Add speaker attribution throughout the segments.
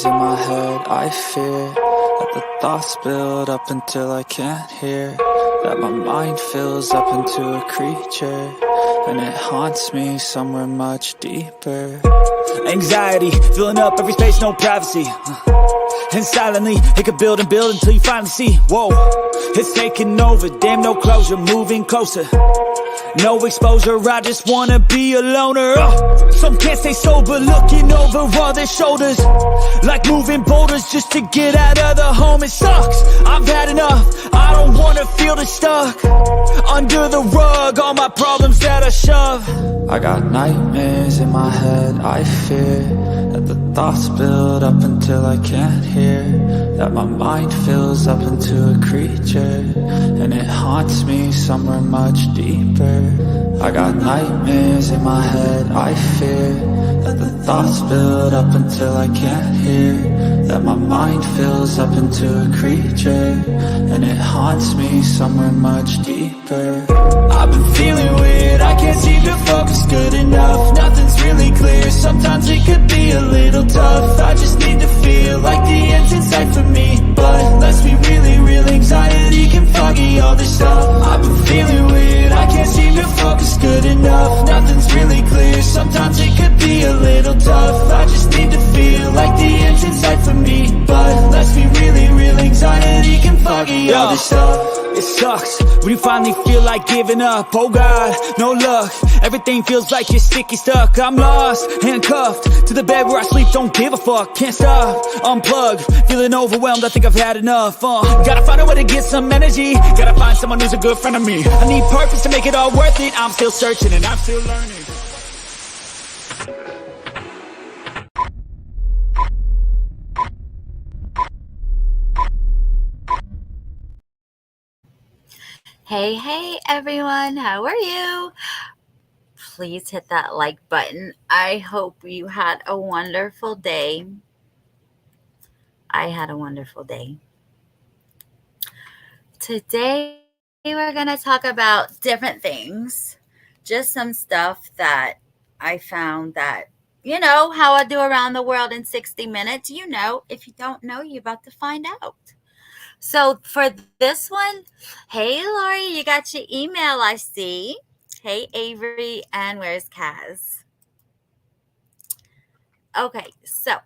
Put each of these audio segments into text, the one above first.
Speaker 1: nightmares in my head, I fear that the thoughts build up until I can't hear, that my mind fills up into a creature, and it haunts me somewhere much deeper. Anxiety, filling up every space, no privacy. And silently, it could build and build until you finally see, whoa, it's taking over, damn no closure, moving closer. No exposure, I just wanna be a loner. Some can't stay sober, looking over all their shoulders, like moving boulders just to get out of the home. It sucks, I've had enough, I don't wanna feel the stuck under the rug, all my problems that I shove. I got nightmares in my head, I fear that the thoughts build up until I can't hear, that my mind fills up into a creature, and it haunts me somewhere much deeper. I got nightmares in my head, I fear that the thoughts build up until I can't hear, that my mind fills up into a creature, and it haunts me somewhere much deeper. I've been feeling weird, I can't seem to focus good enough, nothing's really clear, sometimes it could be a little tough. I just need to feel like the end's in sight for me, but let's be really real, anxiety can foggy all this stuff. I've been feeling weird, I can't seem to focus good enough, nothing's really clear, sometimes it could be a little tough. I just need to feel like the end's in sight for me, but let's be really real, anxiety can foggy all this stuff. It sucks when you finally feel like giving up. Oh God, no luck, everything feels like you're sticky stuck. I'm lost, handcuffed to the bed where I sleep, don't give a fuck. Can't stop, unplug, feeling overwhelmed, I think I've had enough. Gotta find a way to get some energy, gotta find someone who's a good friend of me. I need purpose to make it all worth it, I'm still searching and I'm still learning.
Speaker 2: Hey everyone, how are you? Please hit that like button. I hope you had a wonderful day. I had a wonderful day. Today we're going to talk about different things, just some stuff that I found that, how I do around the world in 60 minutes. If you don't know, you're about to find out. So for this one, hey Lori, you got your email, I see. Hey Avery, and where's Kaz? Okay, so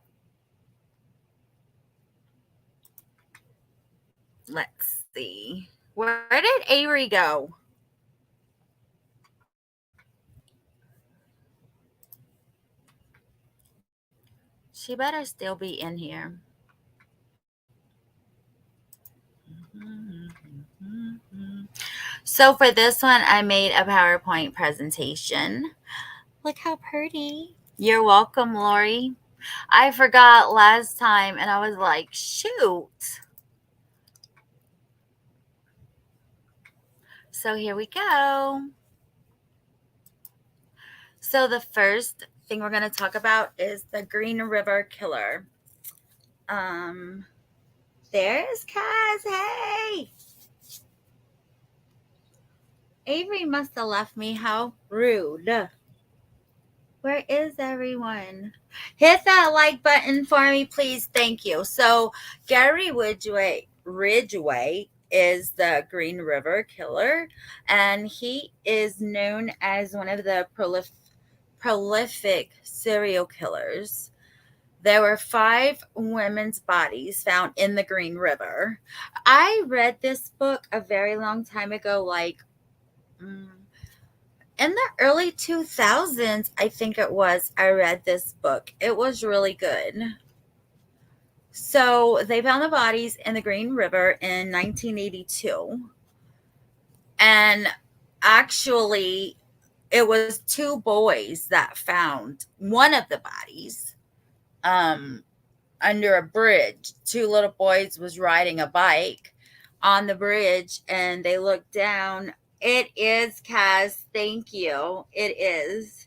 Speaker 2: let's see. Where did Avery go? She better still be in here. So for this one, I made a PowerPoint presentation. Look how pretty. You're welcome, Lori. I forgot last time and I was like, shoot. So here we go. So the first thing we're going to talk about is the Green River Killer. There's Kaz. Hey. Avery must have left me. How rude. Where is everyone? Hit that like button for me, please. Thank you. So Gary Ridgway is the Green River Killer, and he is known as one of the prolific serial killers. There were 5 women's bodies found in the Green River. I read this book a very long time ago, in the early 2000s, I think it was, I read this book. It was really good. So they found the bodies in the Green River in 1982. And actually, it was 2 boys that found one of the bodies under a bridge. 2 little boys was riding a bike on the bridge, and they looked down. It is, Kaz. Thank you. It is.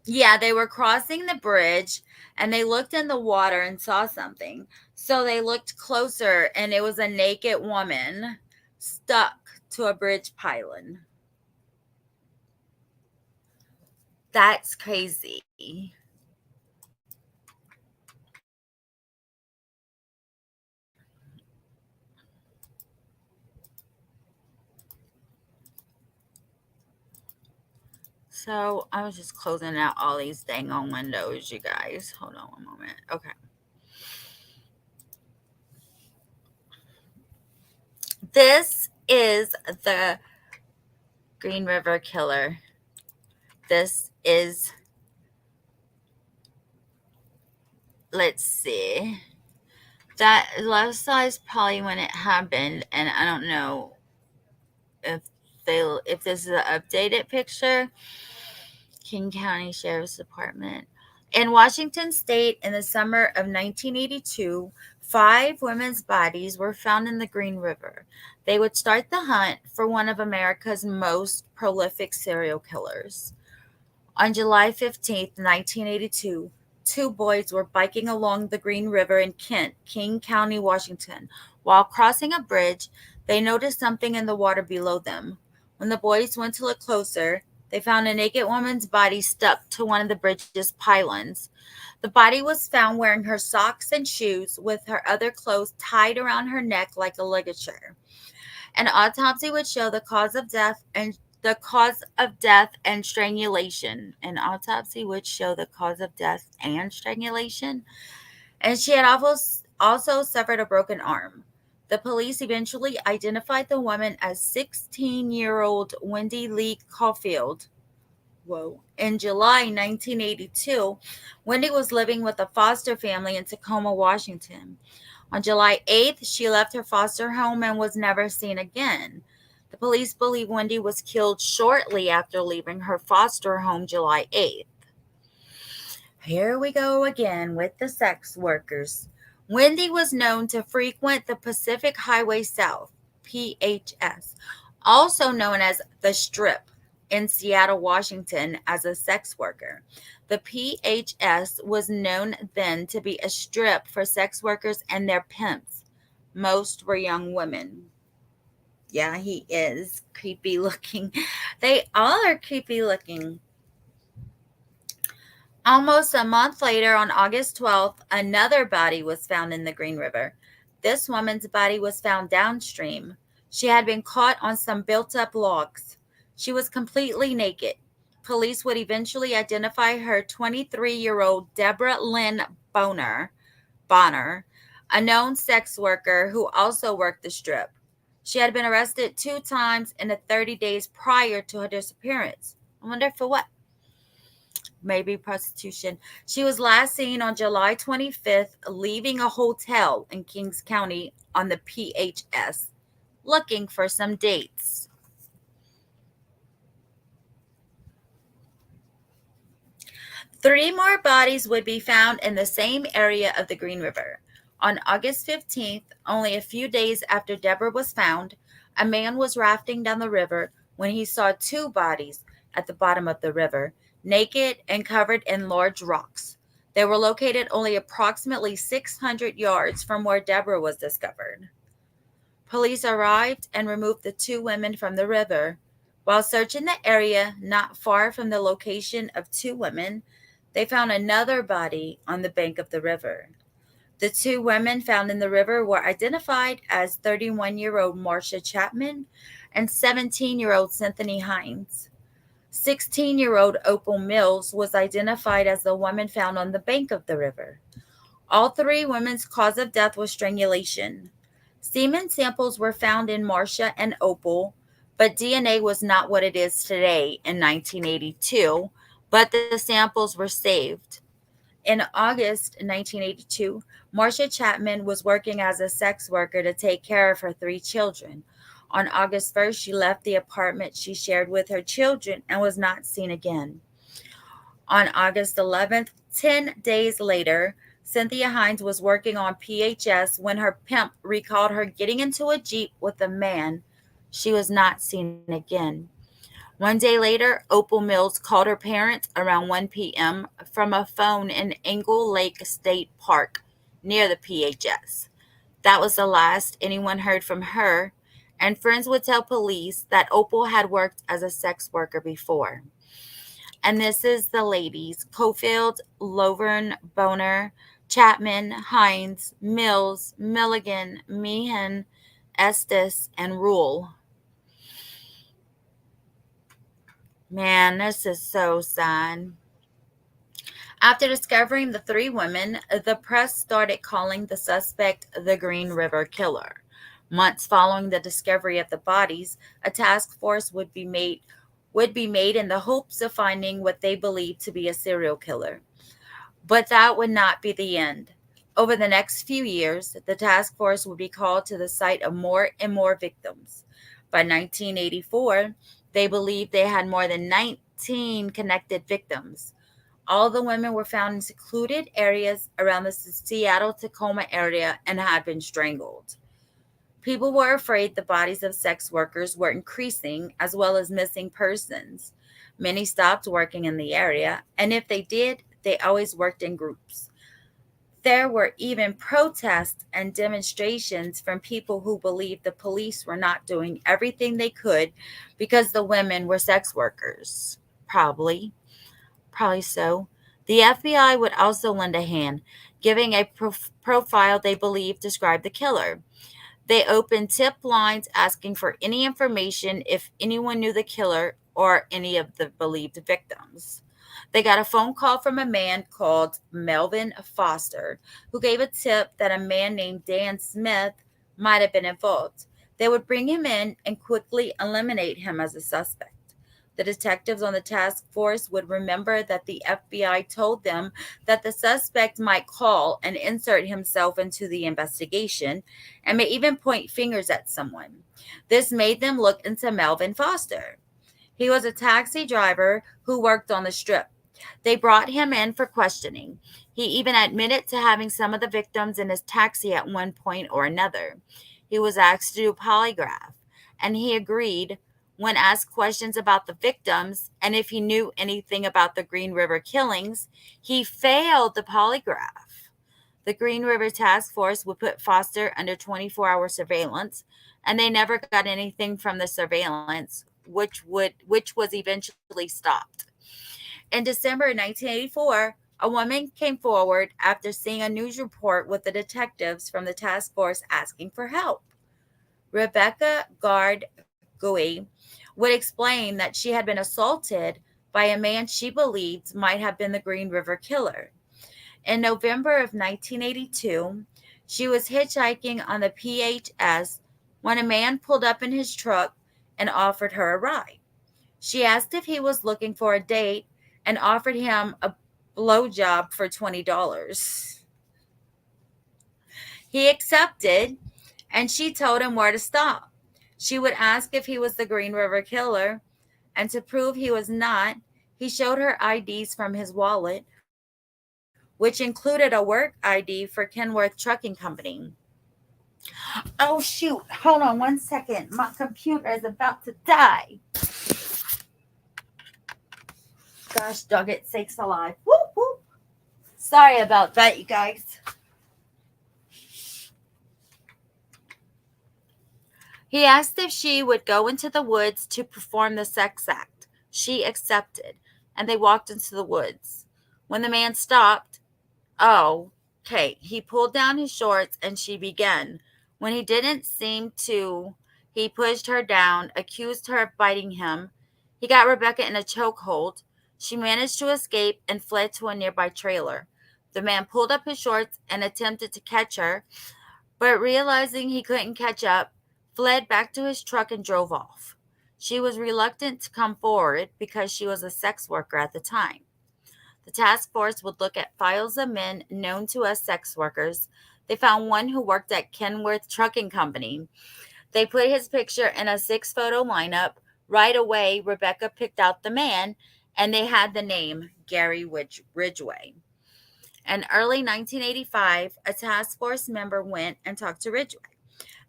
Speaker 2: Yeah, they were crossing the bridge and they looked in the water and saw something. So they looked closer and it was a naked woman stuck to a bridge pylon. That's crazy. So I was just closing out all these dang on windows, you guys. Hold on one moment. Okay. This is the Green River Killer. This is, let's see. That last size probably when it happened, and I don't know if if this is an updated picture. King County Sheriff's Department. In Washington State in the summer of 1982, 5 women's bodies were found in the Green River. They would start the hunt for one of America's most prolific serial killers. On July 15th, 1982, 2 boys were biking along the Green River in Kent, King County, Washington. While crossing a bridge, they noticed something in the water below them. When the boys went to look closer, they found a naked woman's body stuck to one of the bridge's pylons. The body was found wearing her socks and shoes with her other clothes tied around her neck like a ligature. An autopsy would show the cause of death and strangulation. An autopsy would show the cause of death and strangulation. And she had also suffered a broken arm. The police eventually identified the woman as 16-year-old Wendy Lee Caulfield. Whoa. In July 1982, Wendy was living with a foster family in Tacoma, Washington. On July 8th, she left her foster home and was never seen again. The police believe Wendy was killed shortly after leaving her foster home July 8th. Here we go again with the sex workers. Wendy was known to frequent the Pacific Highway South, PHS, also known as the Strip, in Seattle, Washington, as a sex worker. The PHS was known then to be a strip for sex workers and their pimps. Most were young women. Yeah, he is creepy looking. They all are creepy looking. Almost a month later, on August 12th, another body was found in the Green River. This woman's body was found downstream. She had been caught on some built up logs. She was completely naked. Police would eventually identify her 23-year-old Deborah Lynn Bonner, a known sex worker who also worked the strip. She had been arrested 2 times in the 30 days prior to her disappearance. I wonder for what? Maybe prostitution. She was last seen on July 25th leaving a hotel in Kings County on the PHS, looking for some dates. Three more bodies would be found in the same area of the Green River. On August 15th, only a few days after Deborah was found, a man was rafting down the river when he saw 2 bodies at the bottom of the river, naked and covered in large rocks. They were located only approximately 600 yards from where Deborah was discovered. Police arrived and removed the 2 women from the river. While searching the area not far from the location of 2 women, they found another body on the bank of the river. The 2 women found in the river were identified as 31-year-old Marcia Chapman and 17-year-old Cynthia Hines. 16-year-old Opal Mills was identified as the woman found on the bank of the river. All 3 women's cause of death was strangulation. Semen samples were found in Marcia and Opal, but DNA was not what it is today in 1982, but the samples were saved. In August 1982, Marcia Chapman was working as a sex worker to take care of her 3 children. On August 1st, she left the apartment she shared with her children and was not seen again. On August 11th, 10 days later, Cynthia Hines was working on PHS when her pimp recalled her getting into a Jeep with a man. She was not seen again. 1 day later, Opal Mills called her parents around 1 p.m. from a phone in Engle Lake State Park near the PHS. That was the last anyone heard from her, and friends would tell police that Opal had worked as a sex worker before. And this is the ladies: Cofield, Lovern, Boner, Chapman, Hines, Mills, Milligan, Meehan, Estes, and Rule. Man, this is so sad. After discovering the three women, the press started calling the suspect the Green River Killer. Months following the discovery of the bodies, a task force would be made in the hopes of finding what they believed to be a serial killer. But that would not be the end. Over the next few years, the task force would be called to the site of more and more victims. By 1984, they believed they had more than 19 connected victims. All the women were found in secluded areas around the Seattle-Tacoma area and had been strangled. People were afraid the bodies of sex workers were increasing, as well as missing persons. Many stopped working in the area, and if they did, they always worked in groups. There were even protests and demonstrations from people who believed the police were not doing everything they could because the women were sex workers. Probably so. The FBI would also lend a hand, giving a profile they believed described the killer. They opened tip lines asking for any information if anyone knew the killer or any of the believed victims. They got a phone call from a man called Melvin Foster, who gave a tip that a man named Dan Smith might have been involved. They would bring him in and quickly eliminate him as a suspect. The detectives on the task force would remember that the FBI told them that the suspect might call and insert himself into the investigation and may even point fingers at someone. This made them look into Melvin Foster. He was a taxi driver who worked on the strip. They brought him in for questioning. He even admitted to having some of the victims in his taxi at one point or another. He was asked to do a polygraph, and he agreed when asked questions about the victims and if he knew anything about the Green River killings. He failed the polygraph. The Green River Task Force would put Foster under 24-hour surveillance, and they never got anything from the surveillance, which was eventually stopped. In December 1984, a woman came forward after seeing a news report with the detectives from the task force asking for help. Rebecca Gard Gouy would explain that she had been assaulted by a man she believed might have been the Green River Killer. In November of 1982, she was hitchhiking on the PHS when a man pulled up in his truck and offered her a ride. She asked if he was looking for a date and offered him a blowjob for $20. He accepted, and she told him where to stop. She would ask if he was the Green River Killer, and to prove he was not, he showed her IDs from his wallet, which included a work ID for Kenworth Trucking Company. Oh, shoot. Hold on one second. My computer is about to die. Gosh, dog it, sakes alive. Whoop, whoop. Sorry about that, you guys. He asked if she would go into the woods to perform the sex act. She accepted, and they walked into the woods. When the man stopped, he pulled down his shorts and she began. When he didn't seem to, he pushed her down, accused her of biting him. He got Rebecca in a chokehold. She managed to escape and fled to a nearby trailer. The man pulled up his shorts and attempted to catch her, but realizing he couldn't catch up, fled back to his truck and drove off. She was reluctant to come forward because she was a sex worker at the time. The task force would look at files of men known to as sex workers. They found one who worked at Kenworth Trucking Company. They put his picture in a 6-photo lineup. Right away, Rebecca picked out the man, and they had the name Gary Ridgway. In early 1985, a task force member went and talked to Ridgway,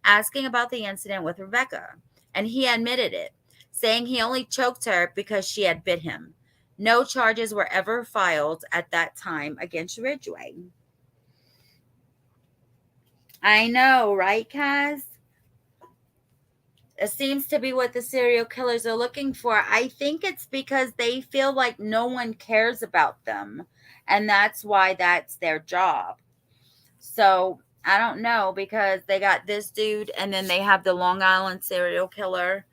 Speaker 2: asking about the incident with Rebecca, and he admitted it, saying he only choked her because she had bit him. No charges were ever filed at that time against Ridgway. I know, right, Kaz? It seems to be what the serial killers are looking for. I think it's because they feel like no one cares about them, and that's why that's their job. So I don't know, because they got this dude and then they have the Long Island serial killer.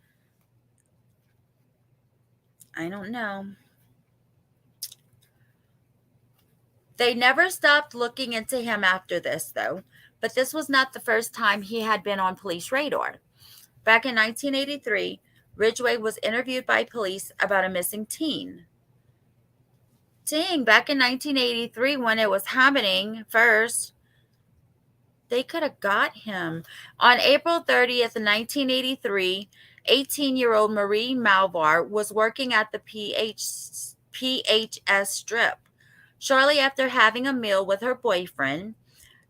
Speaker 2: I don't know. They never stopped looking into him after this, though. But this was not the first time he had been on police radar. Back in 1983, Ridgway was interviewed by police about a missing teen. Dang, back in 1983 when it was happening first, they could have got him. On April 30th, 1983, 18-year-old Marie Malvar was working at the PHS strip. Shortly after having a meal with her boyfriend,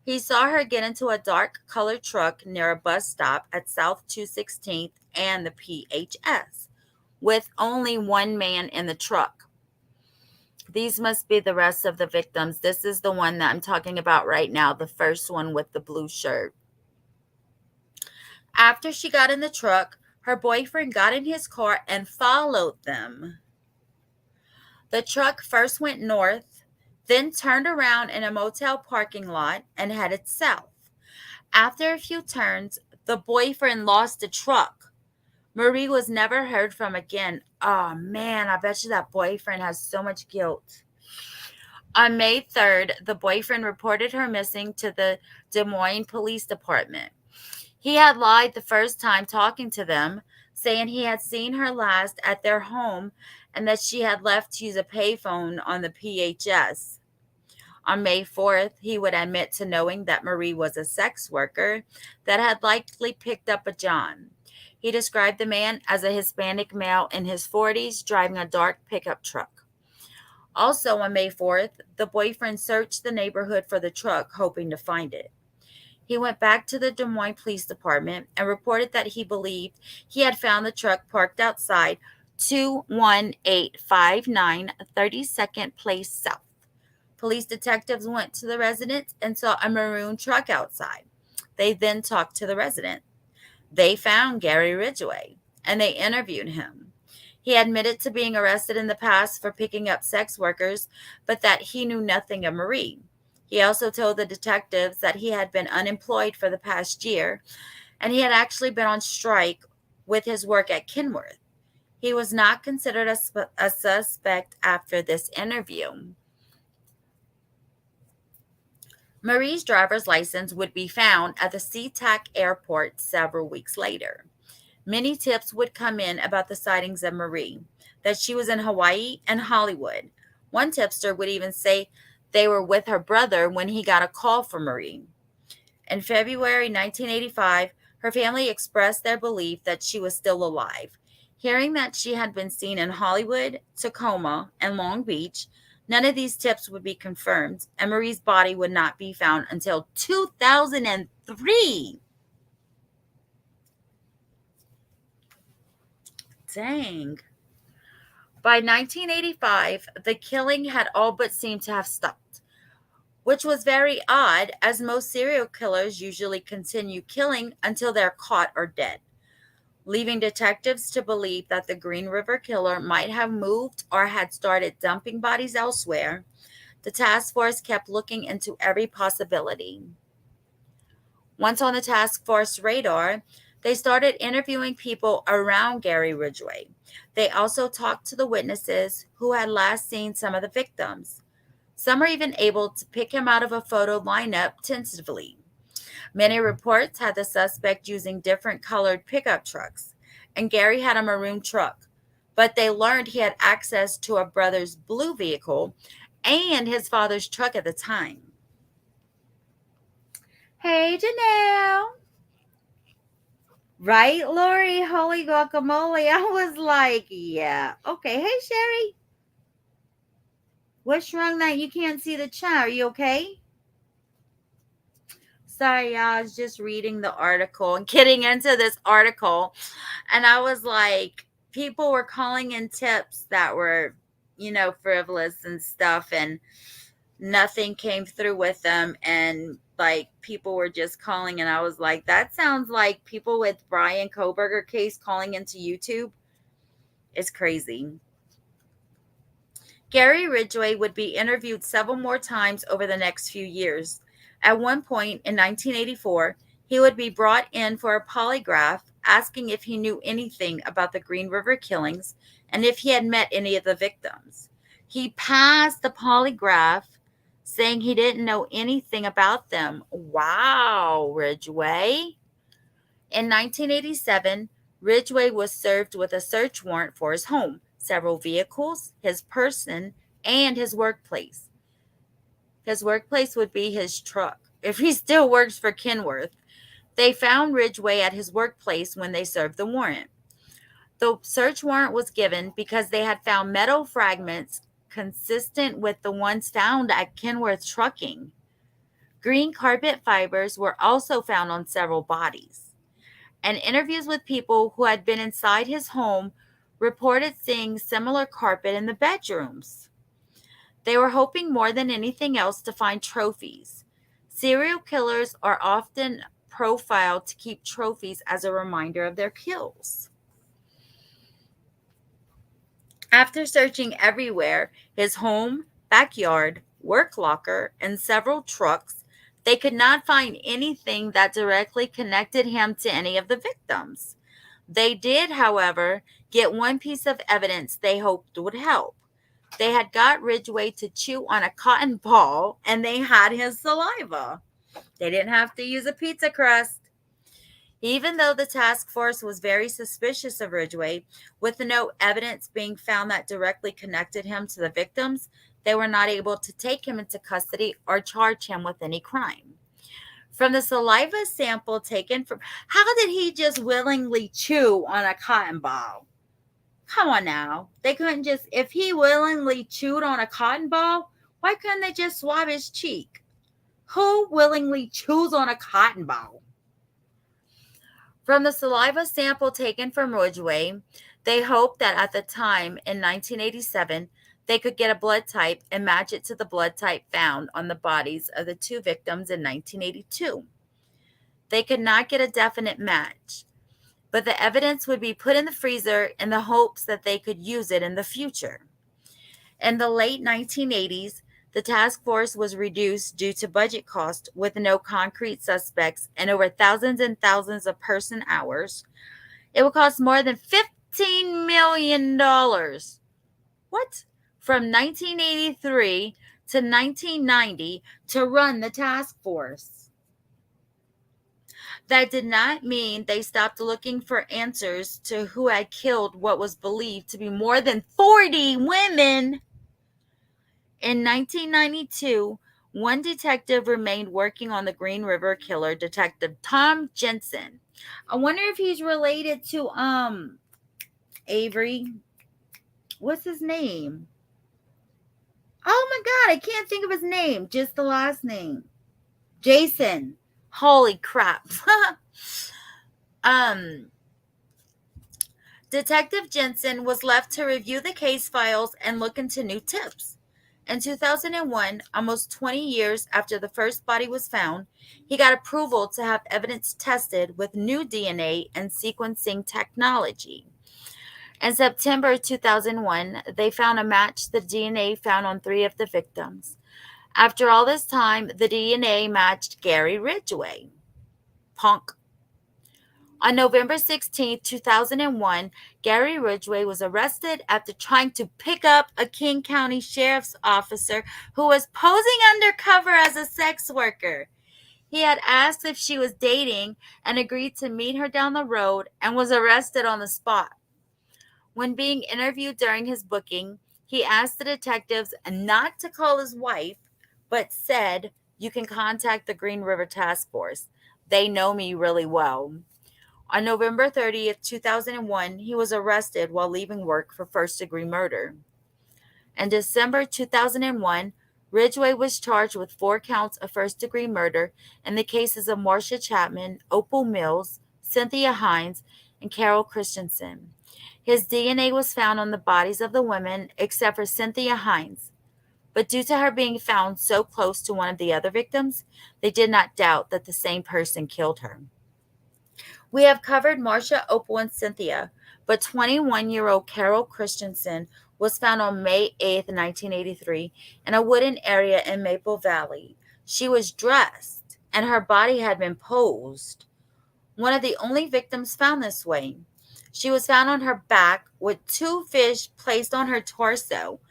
Speaker 2: he saw her get into a dark colored truck near a bus stop at South 216th and the PHS, with only one man in the truck. These must be the rest of the victims. This is the one that I'm talking about right now, the first one with the blue shirt. After she got in the truck, her boyfriend got in his car and followed them. The truck first went north, then turned around in a motel parking lot and headed south. After a few turns, the boyfriend lost the truck. Marie was never heard from again. Oh man, I bet you that boyfriend has so much guilt. On May 3rd, the boyfriend reported her missing to the Des Moines Police Department. He had lied the first time talking to them, saying he had seen her last at their home and that she had left to use a payphone on the PHS. On May 4th, he would admit to knowing that Marie was a sex worker that had likely picked up a John. He described the man as a Hispanic male in his 40s driving a dark pickup truck. Also on May 4th, the boyfriend searched the neighborhood for the truck, hoping to find it. He went back to the Des Moines Police Department and reported that he believed he had found the truck parked outside 21859 32nd Place South. Police detectives went to the residence and saw a maroon truck outside. They then talked to the resident. They found Gary Ridgway, and they interviewed him. He admitted to being arrested in the past for picking up sex workers, but that he knew nothing of Marie. He also told the detectives that he had been unemployed for the past year, and he had actually been on strike with his work at Kenworth. He was not considered a suspect after this interview. Marie's driver's license would be found at the SeaTac airport several weeks later. Many tips would come in about the sightings of Marie, that she was in Hawaii and Hollywood. One tipster would even say they were with her brother when he got a call from Marie. In February 1985, her family expressed their belief that she was still alive. Hearing that she had been seen in Hollywood, Tacoma, and Long Beach, none of these tips would be confirmed, and Marie's body would not be found until 2003. Dang. By 1985, the killing had all but seemed to have stopped, which was very odd, as most serial killers usually continue killing until they're caught or dead, leaving detectives to believe that the Green River Killer might have moved or had started dumping bodies elsewhere. The task force kept looking into every possibility. Once on the task force radar, they started interviewing people around Gary Ridgway. They also talked to the witnesses who had last seen some of the victims. Some are even able to pick him out of a photo lineup tentatively. Many reports had the suspect using different colored pickup trucks, and Gary had a maroon truck, but they learned he had access to a brother's blue vehicle and his father's truck at the time. Hey, Janelle. Right, Lori? Holy guacamole. I was like, yeah. Okay. Hey, Sherry. What's wrong that you can't see the chat? Are you okay? Sorry, I was just reading the article and getting into this article. And I was like, people were calling in tips that were, frivolous and stuff. And nothing came through with them. And like people were just calling, and I was like, that sounds like people with Brian Koberger case calling into YouTube. It's crazy. Gary Ridgway would be interviewed several more times over the next few years. At one point in 1984, he would be brought in for a polygraph, asking if he knew anything about the Green River killings and if he had met any of the victims. He passed the polygraph, saying he didn't know anything about them. Wow, Ridgway. In 1987, Ridgway was served with a search warrant for his home, several vehicles, his person, and his workplace. His workplace would be his truck, if he still works for Kenworth. They found Ridgway at his workplace when they served the warrant. The search warrant was given because they had found metal fragments consistent with the ones found at Kenworth Trucking. Green carpet fibers were also found on several bodies. And interviews with people who had been inside his home reported seeing similar carpet in the bedrooms. They were hoping more than anything else to find trophies. Serial killers are often profiled to keep trophies as a reminder of their kills. After searching everywhere, his home, backyard, work locker, and several trucks, they could not find anything that directly connected him to any of the victims. They did, however, get one piece of evidence they hoped would help. They had got Ridgway to chew on a cotton ball, and they had his saliva. They didn't have to use a pizza crust. Even though the task force was very suspicious of Ridgway, with no evidence being found that directly connected him to the victims, they were not able to take him into custody or charge him with any crime. From the saliva sample taken from, how did he just willingly chew on a cotton ball? Come on now. They couldn't just, if he willingly chewed on a cotton ball, why couldn't they just swab his cheek? Who willingly chews on a cotton ball? From the saliva sample taken from Ridgway, they hoped that at the time in 1987, they could get a blood type and match it to the blood type found on the bodies of the two victims in 1982. They could not get a definite match, but the evidence would be put in the freezer in the hopes that they could use it in the future. In the late 1980s, the task force was reduced due to budget cost with no concrete suspects and over thousands and thousands of person hours. It would cost more than $15 million. What? From 1983 to 1990 to run the task force. That did not mean they stopped looking for answers to who had killed what was believed to be more than 40 women. In 1992, one detective remained working on the Green River killer, Detective Tom Jensen. I wonder if he's related to Avery. What's his name? Oh my God, I can't think of his name. Just the last name. Jason. Holy crap. Detective Jensen was left to review the case files and look into new tips. In 2001, almost 20 years after the first body was found, he got approval to have evidence tested with new DNA and sequencing technology. In September 2001, they found a match to the DNA found on 3 of the victims. After all this time, the DNA matched Gary Ridgway. Punk. On November 16, 2001, Gary Ridgway was arrested after trying to pick up a King County sheriff's officer who was posing undercover as a sex worker. He had asked if she was dating and agreed to meet her down the road and was arrested on the spot. When being interviewed during his booking, he asked the detectives not to call his wife, but said, "You can contact the Green River Task Force. They know me really well." On November 30th, 2001, he was arrested while leaving work for first-degree murder. In December 2001, Ridgway was charged with 4 counts of first-degree murder in the cases of Marcia Chapman, Opal Mills, Cynthia Hines, and Carol Christensen. His DNA was found on the bodies of the women except for Cynthia Hines, But due to her being found so close to one of the other victims, they did not doubt that the same person killed her. We have covered Marcia, Opal, and Cynthia, but 21-year-old Carol Christensen was found on May 8th, 1983, in a wooded area in Maple Valley. She was dressed, and her body had been posed. One of the only victims found this way. She was found on her back with 2 fish placed on her torso,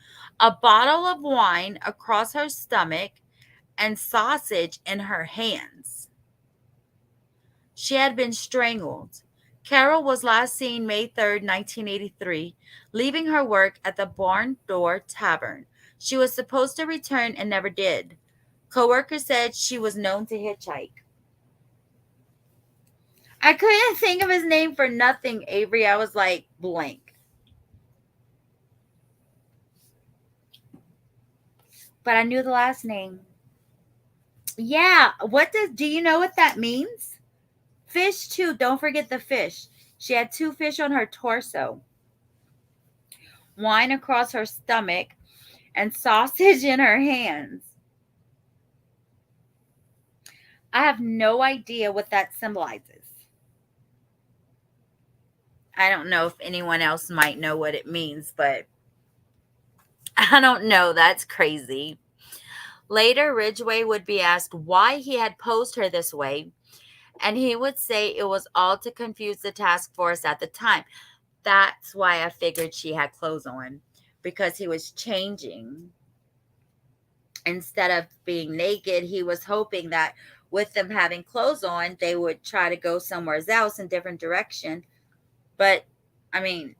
Speaker 2: a bottle of wine across her stomach, and sausage in her hands. She had been strangled. Carol was last seen May 3rd, 1983, leaving her work at the Barn Door Tavern. She was supposed to return and never did. Co-workers said she was known to hitchhike. I couldn't think of his name for nothing, Avery. I was like, blank. But I knew the last name. Yeah, do you know what that means? Fish too, don't forget the fish. She had 2 fish on her torso, wine across her stomach, and sausage in her hands. I have no idea what that symbolizes. I don't know if anyone else might know what it means, but I don't know. That's crazy. Later, Ridgway would be asked why he had posed her this way, and he would say it was all to confuse the task force at the time. That's why I figured she had clothes on, because he was changing. Instead of being naked, he was hoping that with them having clothes on, they would try to go somewhere else in different direction. But, I mean,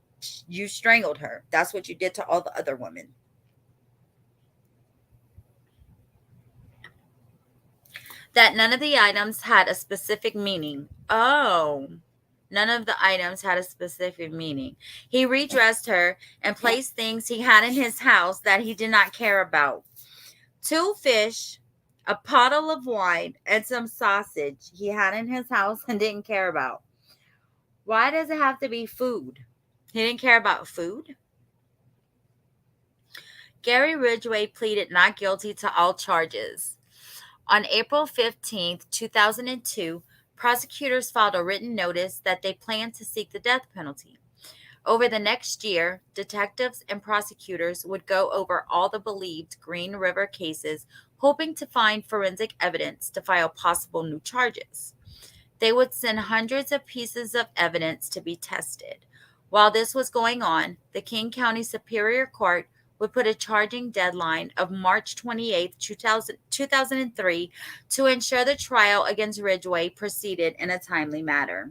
Speaker 2: you strangled her. That's what you did to all the other women. That none of the items had a specific meaning. Oh, none of the items had a specific meaning. He redressed her and placed things he had in his house that he did not care about. 2 fish, a bottle of wine, and some sausage he had in his house and didn't care about. Why does it have to be food? He didn't care about food? Gary Ridgway pleaded not guilty to all charges. On April 15, 2002, prosecutors filed a written notice that they planned to seek the death penalty. Over the next year, detectives and prosecutors would go over all the believed Green River cases, hoping to find forensic evidence to file possible new charges. They would send hundreds of pieces of evidence to be tested. While this was going on, the King County Superior Court would put a charging deadline of March 28, 2003 to ensure the trial against Ridgway proceeded in a timely manner.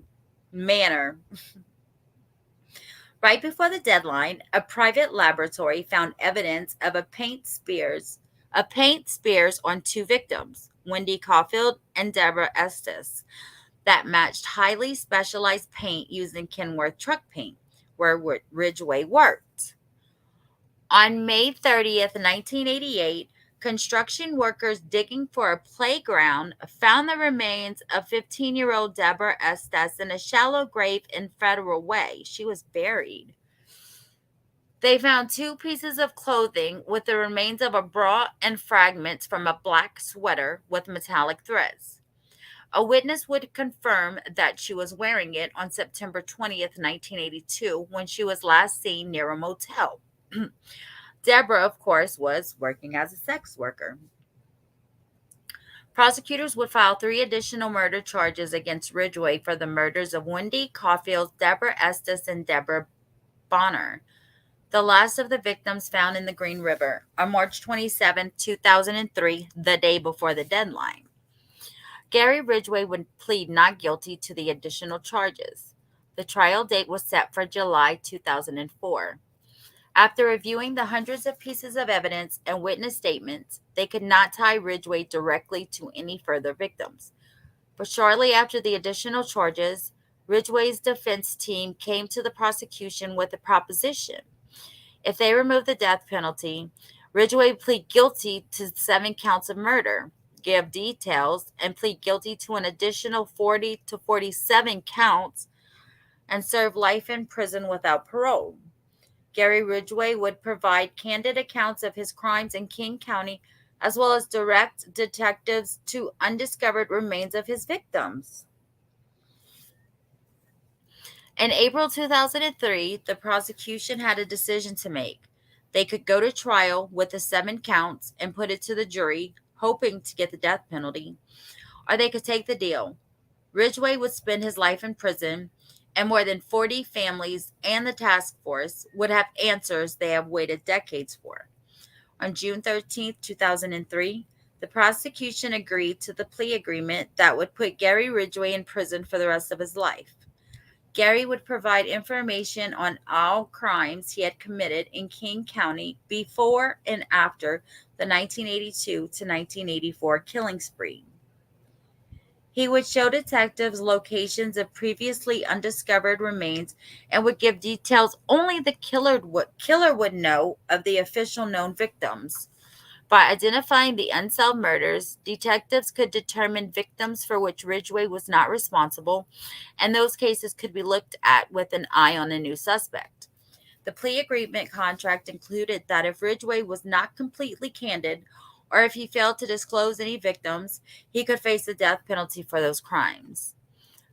Speaker 2: Right before the deadline, a private laboratory found evidence of a paint smears on 2 victims, Wendy Caulfield and Deborah Estes, that matched highly specialized paint used in Kenworth truck paint, where Ridgway worked. On May 30th, 1988, construction workers digging for a playground found the remains of 15-year-old Deborah Estes in a shallow grave in Federal Way. She was buried. They found 2 pieces of clothing with the remains of a bra and fragments from a black sweater with metallic threads. A witness would confirm that she was wearing it on September 20th, 1982, when she was last seen near a motel. Deborah, of course, was working as a sex worker. Prosecutors would file 3 additional murder charges against Ridgway for the murders of Wendy Caulfield, Deborah Estes, and Deborah Bonner, the last of the victims found in the Green River, on March 27, 2003, the day before the deadline. Gary Ridgway would plead not guilty to the additional charges. The trial date was set for July 2004. After reviewing the hundreds of pieces of evidence and witness statements, they could not tie Ridgway directly to any further victims. But shortly after the additional charges, Ridgway's defense team came to the prosecution with a proposition. If they remove the death penalty, Ridgway would plead guilty to 7 counts of murder, give details, and plead guilty to an additional 40 to 47 counts, and serve life in prison without parole. Gary Ridgway would provide candid accounts of his crimes in King County, as well as direct detectives to undiscovered remains of his victims. In April 2003, the prosecution had a decision to make. They could go to trial with the 7 counts and put it to the jury, hoping to get the death penalty, or they could take the deal. Ridgway would spend his life in prison, and more than 40 families and the task force would have answers they have waited decades for. On June 13, 2003, the prosecution agreed to the plea agreement that would put Gary Ridgway in prison for the rest of his life. Gary would provide information on all crimes he had committed in King County before and after the 1982 to 1984 killing spree. He would show detectives locations of previously undiscovered remains and would give details only the killer would know of the official known victims. By identifying the unsolved murders, detectives could determine victims for which Ridgway was not responsible, and those cases could be looked at with an eye on a new suspect. The plea agreement contract included that if Ridgway was not completely candid, or if he failed to disclose any victims, he could face the death penalty for those crimes.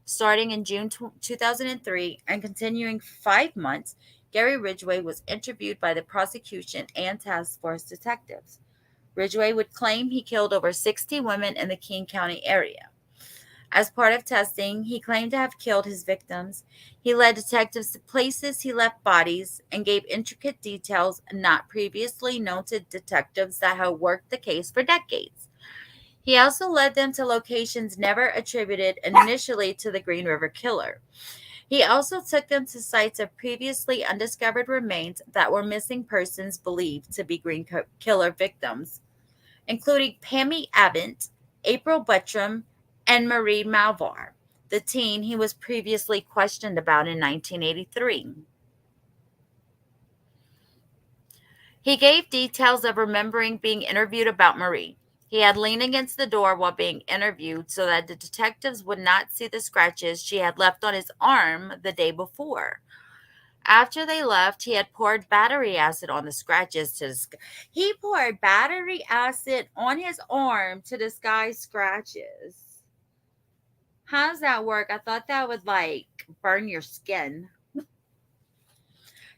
Speaker 2: Starting in June 2003 and continuing 5 months, Gary Ridgway was interviewed by the prosecution and task force detectives. Ridgway would claim he killed over 60 women in the King County area. As part of testing, he claimed to have killed his victims. He led detectives to places he left bodies and gave intricate details not previously known to detectives that had worked the case for decades. He also led them to locations never attributed initially to the Green River Killer. He also took them to sites of previously undiscovered remains that were missing persons believed to be Green Killer victims, including Pammy Abbott, April Buttram, and Marie Malvar, the teen he was previously questioned about in 1983. He gave details of remembering being interviewed about Marie. He had leaned against the door while being interviewed so that the detectives would not see the scratches she had left on his arm the day before. After they left, he had poured battery acid on the scratches he poured battery acid on his arm to disguise scratches. How does that work? I thought that would burn your skin.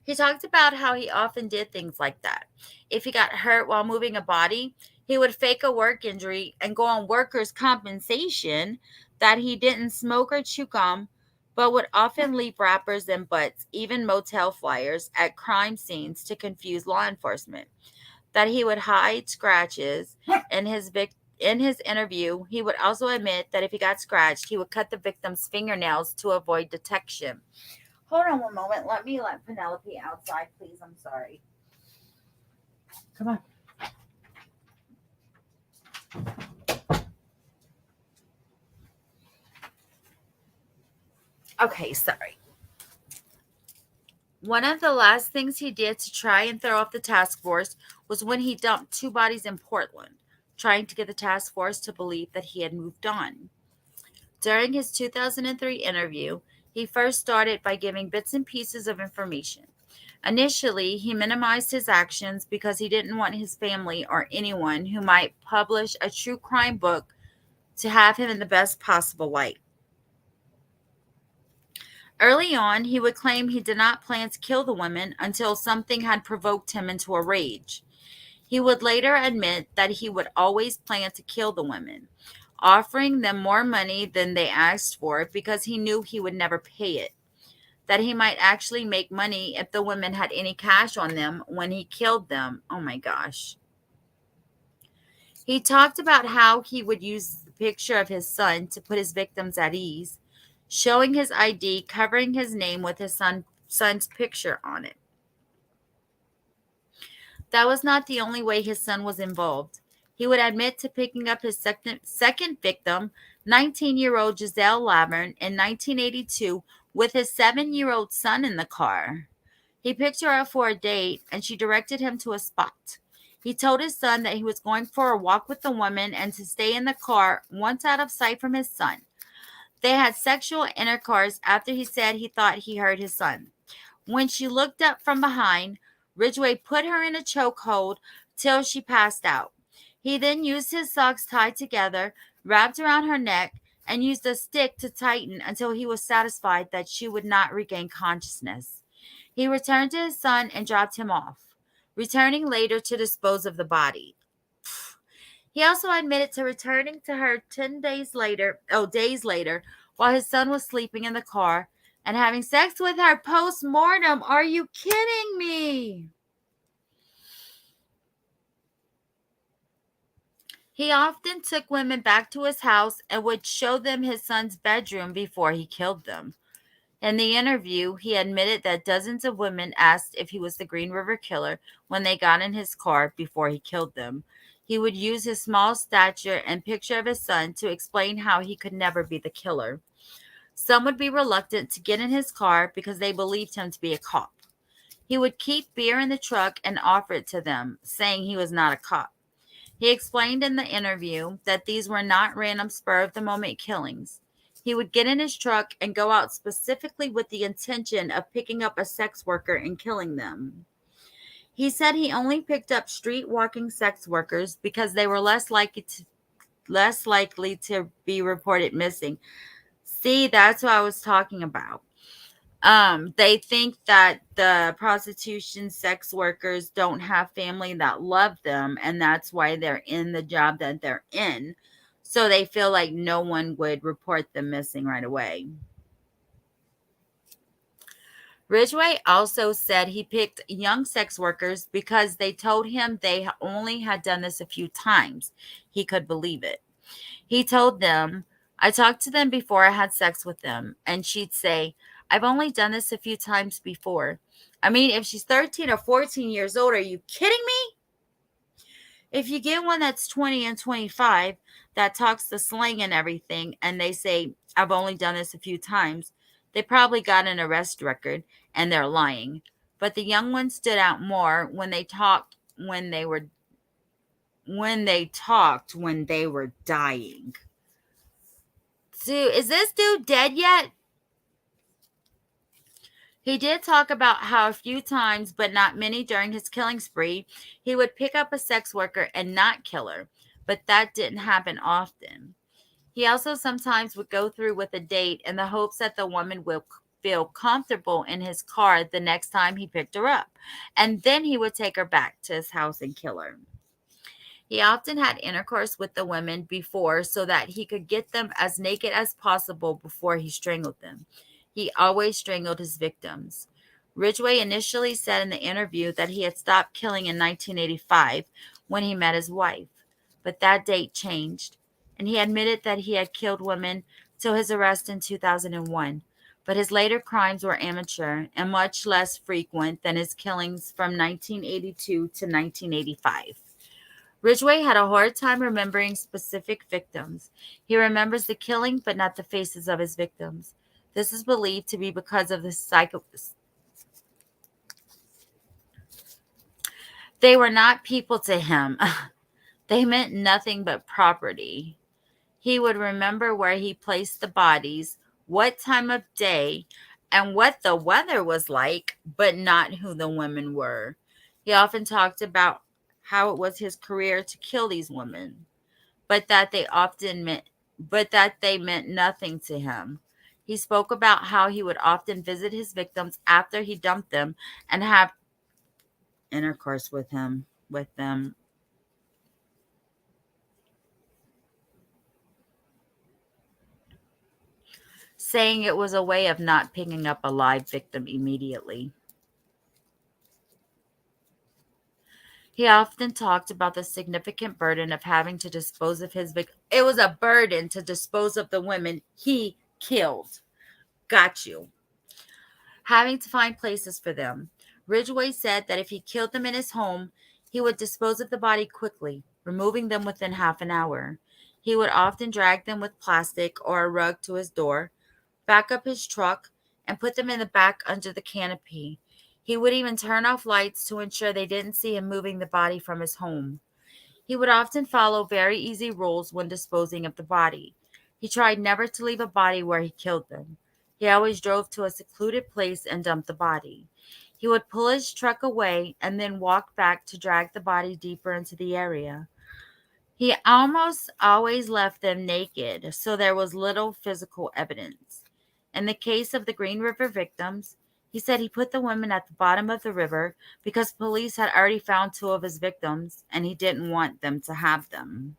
Speaker 2: He talked about how he often did things like that. If he got hurt while moving a body, he would fake a work injury and go on workers' compensation that he didn't smoke or chew gum, but would often leave wrappers and butts, even motel flyers, at crime scenes to confuse law enforcement. That he would hide scratches in his interview. He would also admit that if he got scratched, he would cut the victim's fingernails to avoid detection. Hold on one moment. Let me let Penelope outside, please. I'm sorry. Come on. Okay, sorry. One of the last things he did to try and throw off the task force was when he dumped 2 bodies in Portland, trying to get the task force to believe that he had moved on. During his 2003 interview, he first started by giving bits and pieces of information. Initially, he minimized his actions because he didn't want his family or anyone who might publish a true crime book to have him in the best possible light. Early on, he would claim he did not plan to kill the women until something had provoked him into a rage. He would later admit that he would always plan to kill the women, offering them more money than they asked for because he knew he would never pay it. That he might actually make money if the women had any cash on them when he killed them. Oh my gosh. He talked about how he would use the picture of his son to put his victims at ease, showing his ID, covering his name with his son's picture on it. That was not the only way his son was involved. He would admit to picking up his second victim, 19-year-old Giselle Laverne, in 1982 with his 7-year-old son in the car. He picked her up for a date, and she directed him to a spot. He told his son that he was going for a walk with the woman and to stay in the car once out of sight from his son. They had sexual intercourse after he said he thought he heard his son. When she looked up from behind, Ridgway put her in a chokehold till she passed out. He then used his socks tied together, wrapped around her neck, and used a stick to tighten until he was satisfied that she would not regain consciousness. He returned to his son and dropped him off, returning later to dispose of the body. He also admitted to returning to her days later, while his son was sleeping in the car and having sex with her post-mortem. Are you kidding me? He often took women back to his house and would show them his son's bedroom before he killed them. In the interview, he admitted that dozens of women asked if he was the Green River Killer when they got in his car before he killed them. He would use his small stature and picture of his son to explain how he could never be the killer. Some would be reluctant to get in his car because they believed him to be a cop. He would keep beer in the truck and offer it to them, saying he was not a cop. He explained in the interview that these were not random spur-of-the-moment killings. He would get in his truck and go out specifically with the intention of picking up a sex worker and killing them. He said he only picked up street-walking sex workers because they were less likely to be reported missing. See, that's what I was talking about. They think that the prostitution sex workers don't have family that love them, and that's why they're in the job that they're in. So they feel like no one would report them missing right away. Ridgway also said he picked young sex workers because they told him they only had done this a few times. He could believe it. He told them, I talked to them before I had sex with them, and she'd say, I've only done this a few times before. I mean, if she's 13 or 14 years old, are you kidding me? If you get one that's 20 and 25 that talks the slang and everything, and they say, I've only done this a few times, they probably got an arrest record and they're lying. But the young ones stood out more when they talked when they were dying. Dude, is this dude dead yet? He did talk about how a few times, but not many during his killing spree, he would pick up a sex worker and not kill her, but that didn't happen often. He also sometimes would go through with a date in the hopes that the woman will feel comfortable in his car the next time he picked her up, and then he would take her back to his house and kill her. He often had intercourse with the women before so that he could get them as naked as possible before he strangled them. He always strangled his victims. Ridgway initially said in the interview that he had stopped killing in 1985 when he met his wife, but that date changed, and he admitted that he had killed women till his arrest in 2001, but his later crimes were amateur and much less frequent than his killings from 1982 to 1985. Ridgway had a hard time remembering specific victims. He remembers the killing, but not the faces of his victims. This is believed to be because of the They were not people to him. They meant nothing but property. He would remember where he placed the bodies, what time of day, and what the weather was like, but not who the women were. He often talked about how it was his career to kill these women, but that they meant nothing to him. He spoke about how he would often visit his victims after he dumped them and have intercourse with them, saying it was a way of not picking up a live victim immediately. He often talked about the significant burden of having to dispose of his victims. It was a burden to dispose of the women he killed. Got you. Having to find places for them. Ridgway said that if he killed them in his home, he would dispose of the body quickly, removing them within half an hour. He would often drag them with plastic or a rug to his door, back up his truck, and put them in the back under the canopy. He would even turn off lights to ensure they didn't see him moving the body from his home. He would often follow very easy rules when disposing of the body. He tried never to leave a body where he killed them. He always drove to a secluded place and dumped the body. He would pull his truck away and then walk back to drag the body deeper into the area. He almost always left them naked, so there was little physical evidence. In the case of the Green River victims, he said he put the women at the bottom of the river because police had already found two of his victims and he didn't want them to have them.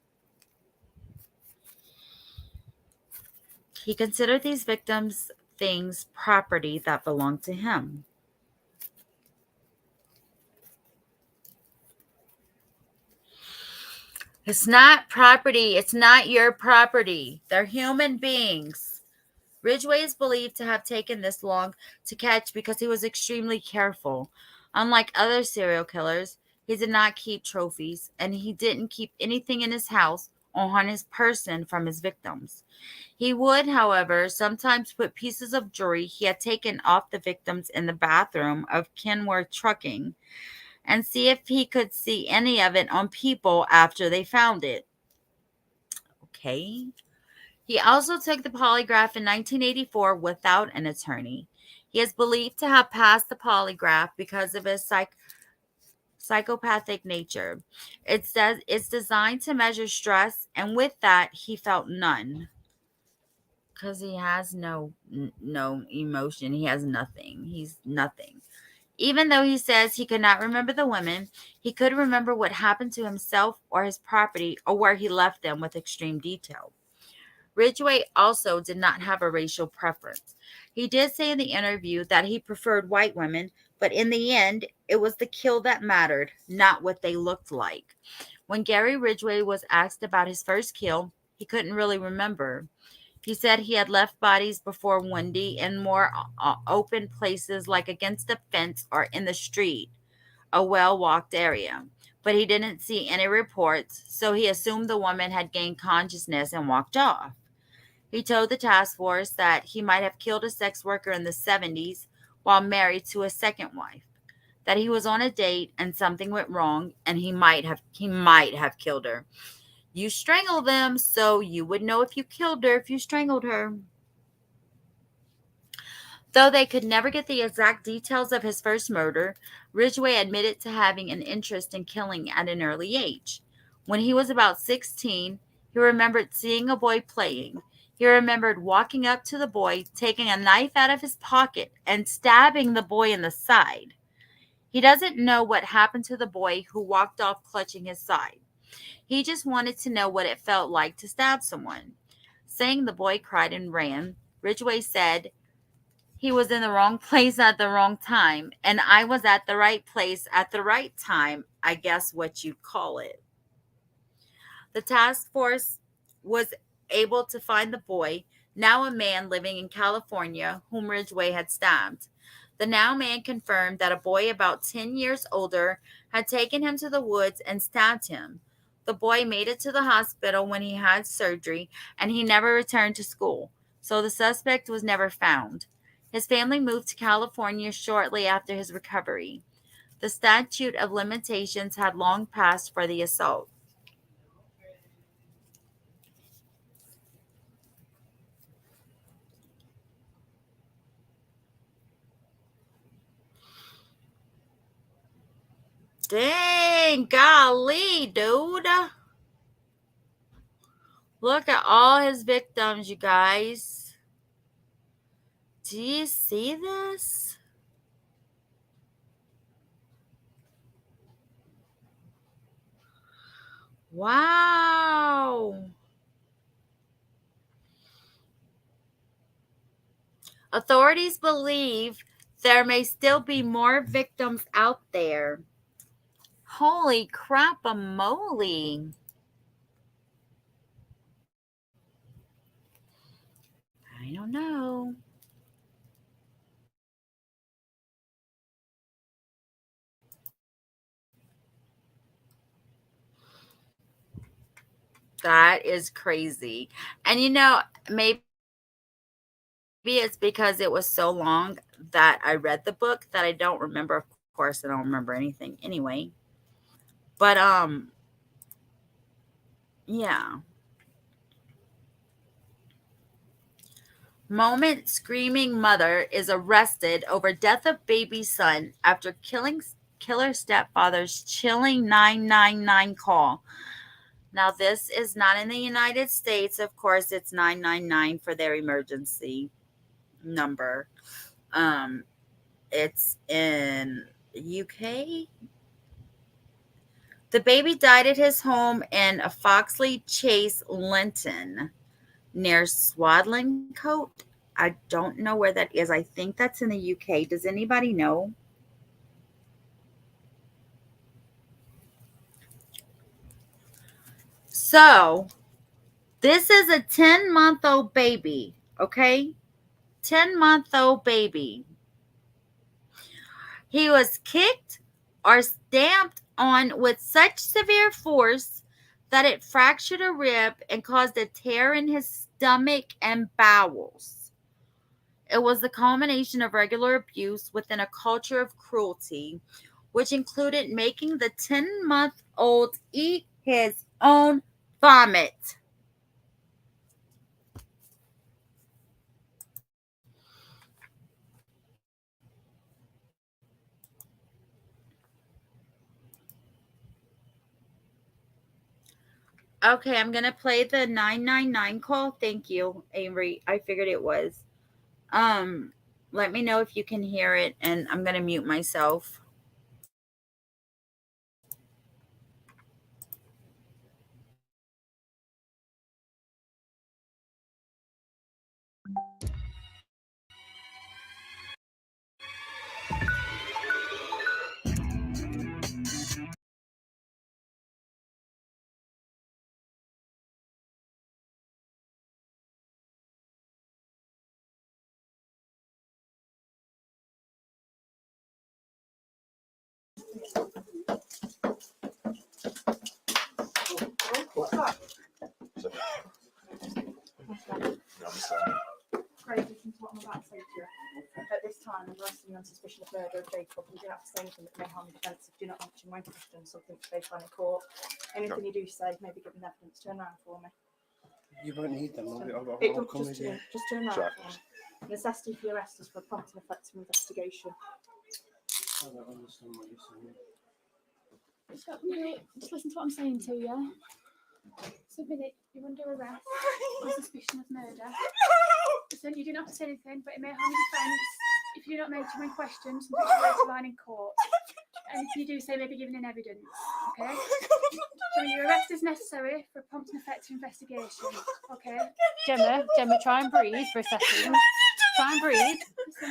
Speaker 2: He considered these victims things, property that belonged to him. It's not property. It's not your property. They're human beings. Ridgway is believed to have taken this long to catch because he was extremely careful. Unlike other serial killers, he did not keep trophies and he didn't keep anything in his house or on his person from his victims. He would, however, sometimes put pieces of jewelry he had taken off the victims in the bathroom of Kenworth Trucking and see if he could see any of it on people after they found it. Okay. He also took the polygraph in 1984 without an attorney. He is believed to have passed the polygraph because of his psychopathic nature. It says it's designed to measure stress, and with that, he felt none. Because he has no emotion. He has nothing. He's nothing. Even though he says he could not remember the women, he could remember what happened to himself or his property or where he left them with extreme detail. Ridgway also did not have a racial preference. He did say in the interview that he preferred white women, but in the end, it was the kill that mattered, not what they looked like. When Gary Ridgway was asked about his first kill, he couldn't really remember. He said he had left bodies before Wendy in more open places like against a fence or in the street, a well-walked area. But he didn't see any reports, so he assumed the woman had gained consciousness and walked off. He told the task force that he might have killed a sex worker in the 70s while married to a second wife, that he was on a date and something went wrong and he might have killed her. You strangle them, so you would know if you killed her if you strangled her. Though they could never get the exact details of his first murder, Ridgway admitted to having an interest in killing at an early age. When he was about 16, he remembered seeing a boy playing. He remembered walking up to the boy, taking a knife out of his pocket, and stabbing the boy in the side. He doesn't know what happened to the boy who walked off clutching his side. He just wanted to know what it felt like to stab someone. Saying the boy cried and ran, Ridgway said, he was in the wrong place at the wrong time, and I was at the right place at the right time, I guess what you'd call it. The task force was able to find the boy, now a man living in California, whom Ridgway had stabbed. The now man confirmed that a boy about 10 years older had taken him to the woods and stabbed him. The boy made it to the hospital when he had surgery, and he never returned to school, so the suspect was never found. His family moved to California shortly after his recovery. The statute of limitations had long passed for the assault. Dang, golly, dude. Look at all his victims, you guys. Do you see this? Wow. Authorities believe there may still be more victims out there. Holy crap-a-moly. I don't know. That is crazy. And maybe it's because it was so long that I read the book that I don't remember. Of course, I don't remember anything anyway. But yeah. Moment screaming mother is arrested over death of baby son after killer stepfather's chilling 999 call. Now, this is not in the United States. Of course, it's 999 for their emergency number. It's in UK. The baby died at his home in Foxley Chase, Linton, near Swadlincote. I don't know where that is. I think that's in the UK. Does anybody know? So, this is a 10-month-old baby, okay? 10-month-old baby. He was kicked or stamped on with such severe force that it fractured a rib and caused a tear in his stomach and bowels. It was the culmination of regular abuse within a culture of cruelty, which included making the 10-month-old eat his own vomit. Okay, I'm going to play the 999 call. Thank you, Avery. I figured it was. Let me know if you can hear it, and I'm going to mute myself.
Speaker 3: Craig, listen to what I'm about to say to you. At this time, I'm arresting you on suspicion of murder of Jacob. You do not have to say anything that may harm the defence. If you do not answer my question, something to say in court. Anything you do say may be given evidence. Turn around for me.
Speaker 4: You won't need them.
Speaker 3: I'll come with you. Just turn around for me. The necessity for the arrest is for a prompt and effective investigation.
Speaker 4: I don't understand what you're saying.
Speaker 5: Just listen to what I'm saying to you. Submit it. You're under arrest on suspicion of murder. Listen, you do not have to say anything, but it may harm your defence if you do not make too many questions and put your words to line in court. And if you do say, may be given in evidence. Okay? So your arrest is necessary for a prompt and effective investigation. Okay? Gemma, try and breathe for a second. Try and breathe.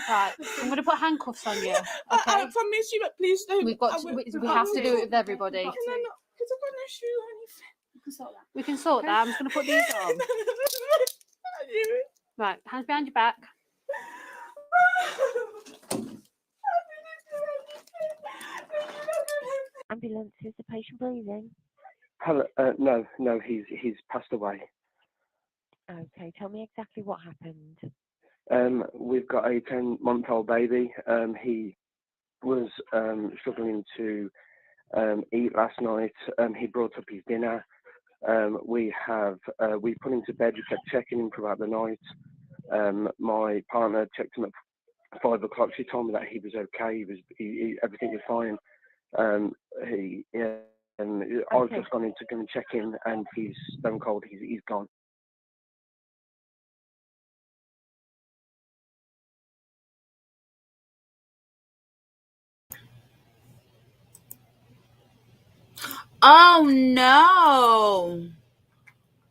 Speaker 5: Right, I'm going to put handcuffs on you. Okay?
Speaker 6: I promise you, but please don't.
Speaker 5: We have to do it with everybody.
Speaker 6: Can I not? Because I've got no shoe or anything.
Speaker 5: We can sort that. I'm just going to put these on. Right, hands behind your back.
Speaker 7: Ambulance, is the patient breathing?
Speaker 4: Hello, no, he's passed away.
Speaker 7: Okay, tell me exactly what happened.
Speaker 4: We've got a 10-month-old baby. He was struggling to eat last night. He brought up his dinner. We put him to bed. We kept checking him throughout the night. My partner checked him at 5 o'clock. She told me that he was okay. Everything was fine. I've just gone in to go and check him, and he's stone cold. He's gone.
Speaker 2: Oh no.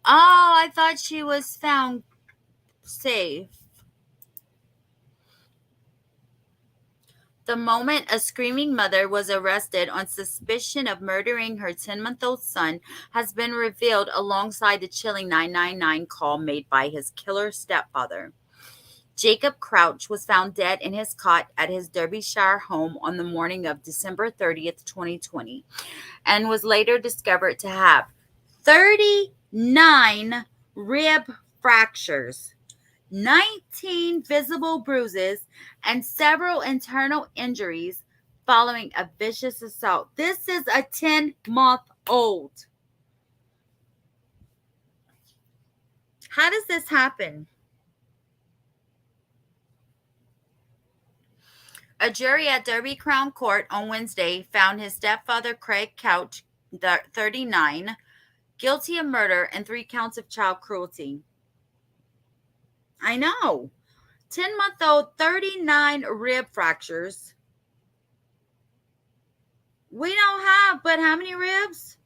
Speaker 2: Oh, I thought she was found safe. The moment a screaming mother was arrested on suspicion of murdering her 10-month-old son has been revealed alongside the chilling 999 call made by his killer stepfather. Jacob Crouch was found dead in his cot at his Derbyshire home on the morning of December 30th, 2020, and was later discovered to have 39 rib fractures, 19 visible bruises, and several internal injuries following a vicious assault. This is a 10-month-old. How does this happen? A jury at Derby Crown Court on Wednesday found his stepfather, Craig Couch, 39, guilty of murder and 3 counts of child cruelty. I know. 10-month-old, 39 rib fractures. We don't have, but how many ribs?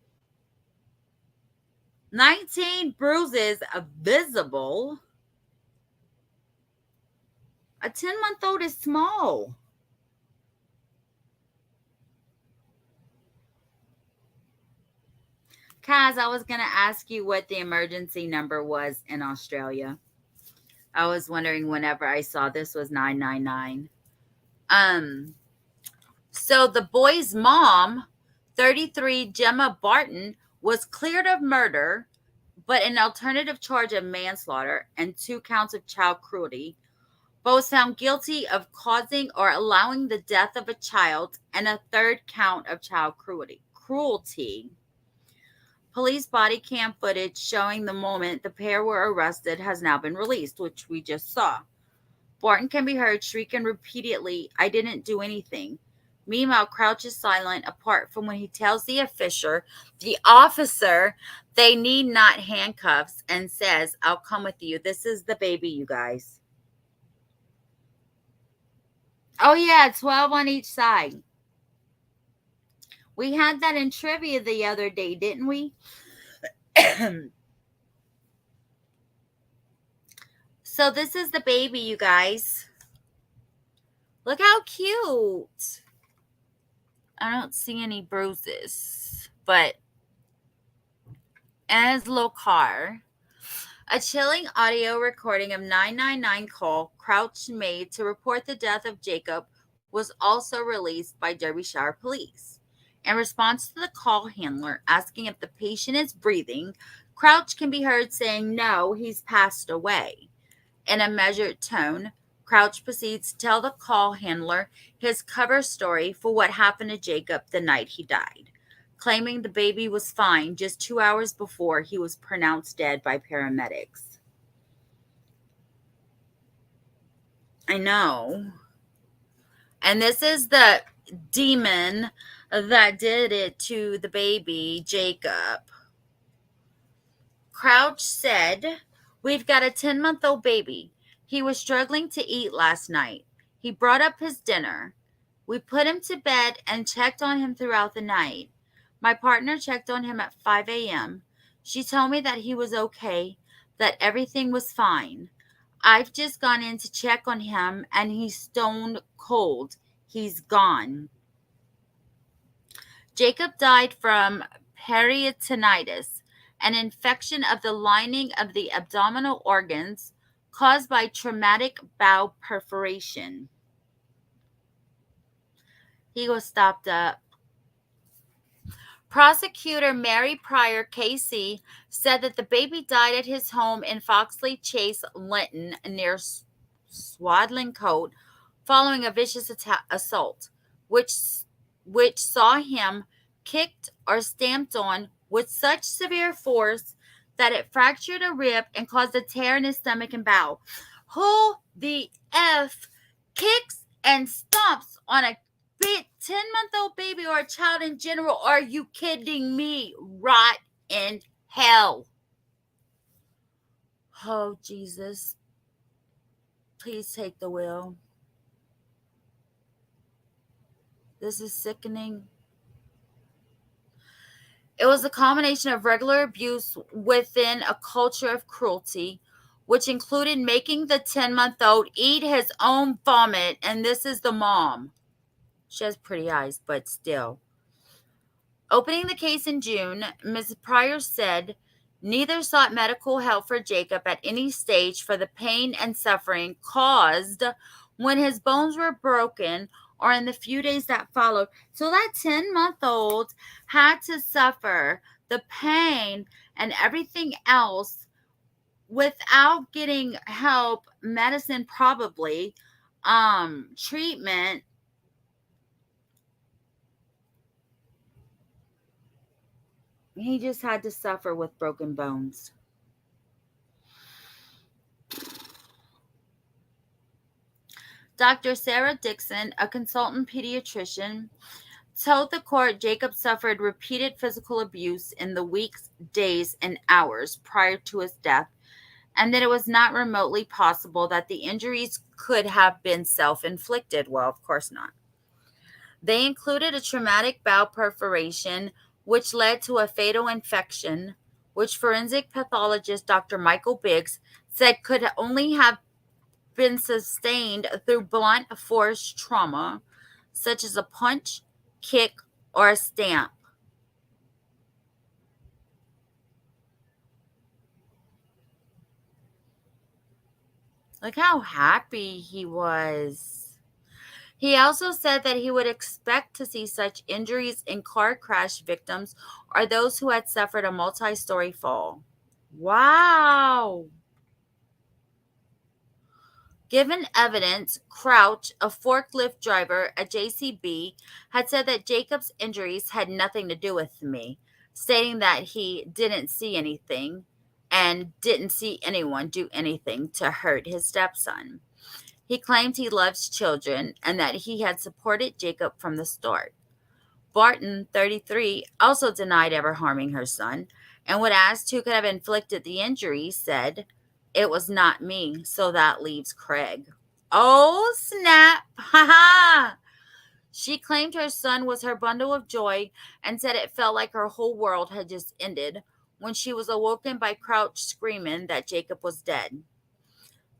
Speaker 2: 19 bruises visible. A 10-month-old is small. Kaz, I was going to ask you what the emergency number was in Australia. I was wondering whenever I saw this was 999. So the boy's mom, 33 Gemma Barton, was cleared of murder, but an alternative charge of manslaughter and 2 counts of child cruelty. Both found guilty of causing or allowing the death of a child and a 3rd count of child cruelty. Police body cam footage showing the moment the pair were arrested has now been released, which we just saw. Barton can be heard shrieking repeatedly, "I didn't do anything." Meanwhile, Crouch is silent apart from when he tells the officer they need not handcuffs and says, "I'll come with you." This is the baby, you guys. Oh, yeah, 12 on each side. We had that in trivia the other day, didn't we? So this is the baby, you guys. Look how cute. I don't see any bruises, but in his little car. A chilling audio recording of 999 call Crouch made to report the death of Jacob was also released by Derbyshire Police. In response to the call handler asking if the patient is breathing, Crouch can be heard saying, "No, he's passed away." In a measured tone, Crouch proceeds to tell the call handler his cover story for what happened to Jacob the night he died, claiming the baby was fine just 2 hours before he was pronounced dead by paramedics. I know. And this is the demon that did it to the baby, Jacob. Crouch said, "We've got a 10-month-old baby. He was struggling to eat last night. He brought up his dinner. We put him to bed and checked on him throughout the night. My partner checked on him at 5 a.m. She told me that he was okay, that everything was fine. I've just gone in to check on him and he's stone cold. He's gone." Jacob died from peritonitis, an infection of the lining of the abdominal organs caused by traumatic bowel perforation. He was stopped up. Prosecutor Mary Pryor KC said that the baby died at his home in Foxley Chase, Linton, near Swadlincote, following a vicious assault, which saw him kicked or stamped on with such severe force that it fractured a rib and caused a tear in his stomach and bowel. Who the F kicks and stomps on a 10-month-old baby or a child in general? Are you kidding me? Rot in hell. Oh, Jesus. Please take the wheel. This is sickening. It was a combination of regular abuse within a culture of cruelty, which included making the 10-month-old eat his own vomit. And this is the mom. She has pretty eyes, but still. Opening the case in June, Ms. Pryor said neither sought medical help for Jacob at any stage for the pain and suffering caused when his bones were broken or in the few days that followed. So that 10-month-old had to suffer the pain and everything else without getting help, medicine probably, treatment. He just had to suffer with broken bones. Dr. Sarah Dixon, a consultant pediatrician, told the court Jacob suffered repeated physical abuse in the weeks, days, and hours prior to his death, and that it was not remotely possible that the injuries could have been self-inflicted. Well, of course not. They included a traumatic bowel perforation, which led to a fatal infection, which forensic pathologist Dr. Michael Biggs said could only have been sustained through blunt force trauma, such as a punch, kick, or a stamp. Look how happy he was. He also said that he would expect to see such injuries in car crash victims or those who had suffered a multi-story fall. Wow. Given evidence, Crouch, a forklift driver at JCB, had said that Jacob's injuries had nothing to do with me, stating that he didn't see anything and didn't see anyone do anything to hurt his stepson. He claimed he loves children and that he had supported Jacob from the start. Barton, 33, also denied ever harming her son, and when asked who could have inflicted the injury, said, "It was not me, so that leaves Craig." Oh, snap. Ha ha. She claimed her son was her bundle of joy and said it felt like her whole world had just ended when she was awoken by Crouch screaming that Jacob was dead.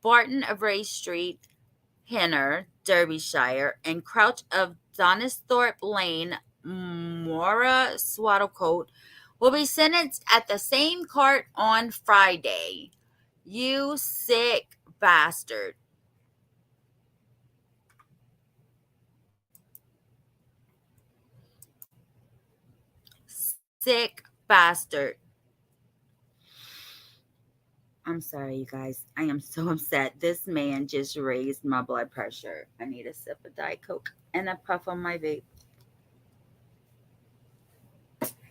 Speaker 2: Barton of Ray Street, Henner, Derbyshire, and Crouch of Donisthorpe Lane, Mora, Swaddlecoat, will be sentenced at the same court on Friday. You sick bastard. Sick bastard. I'm sorry, you guys. I am so upset. This man just raised my blood pressure. I need a sip of Diet Coke and a puff on my vape.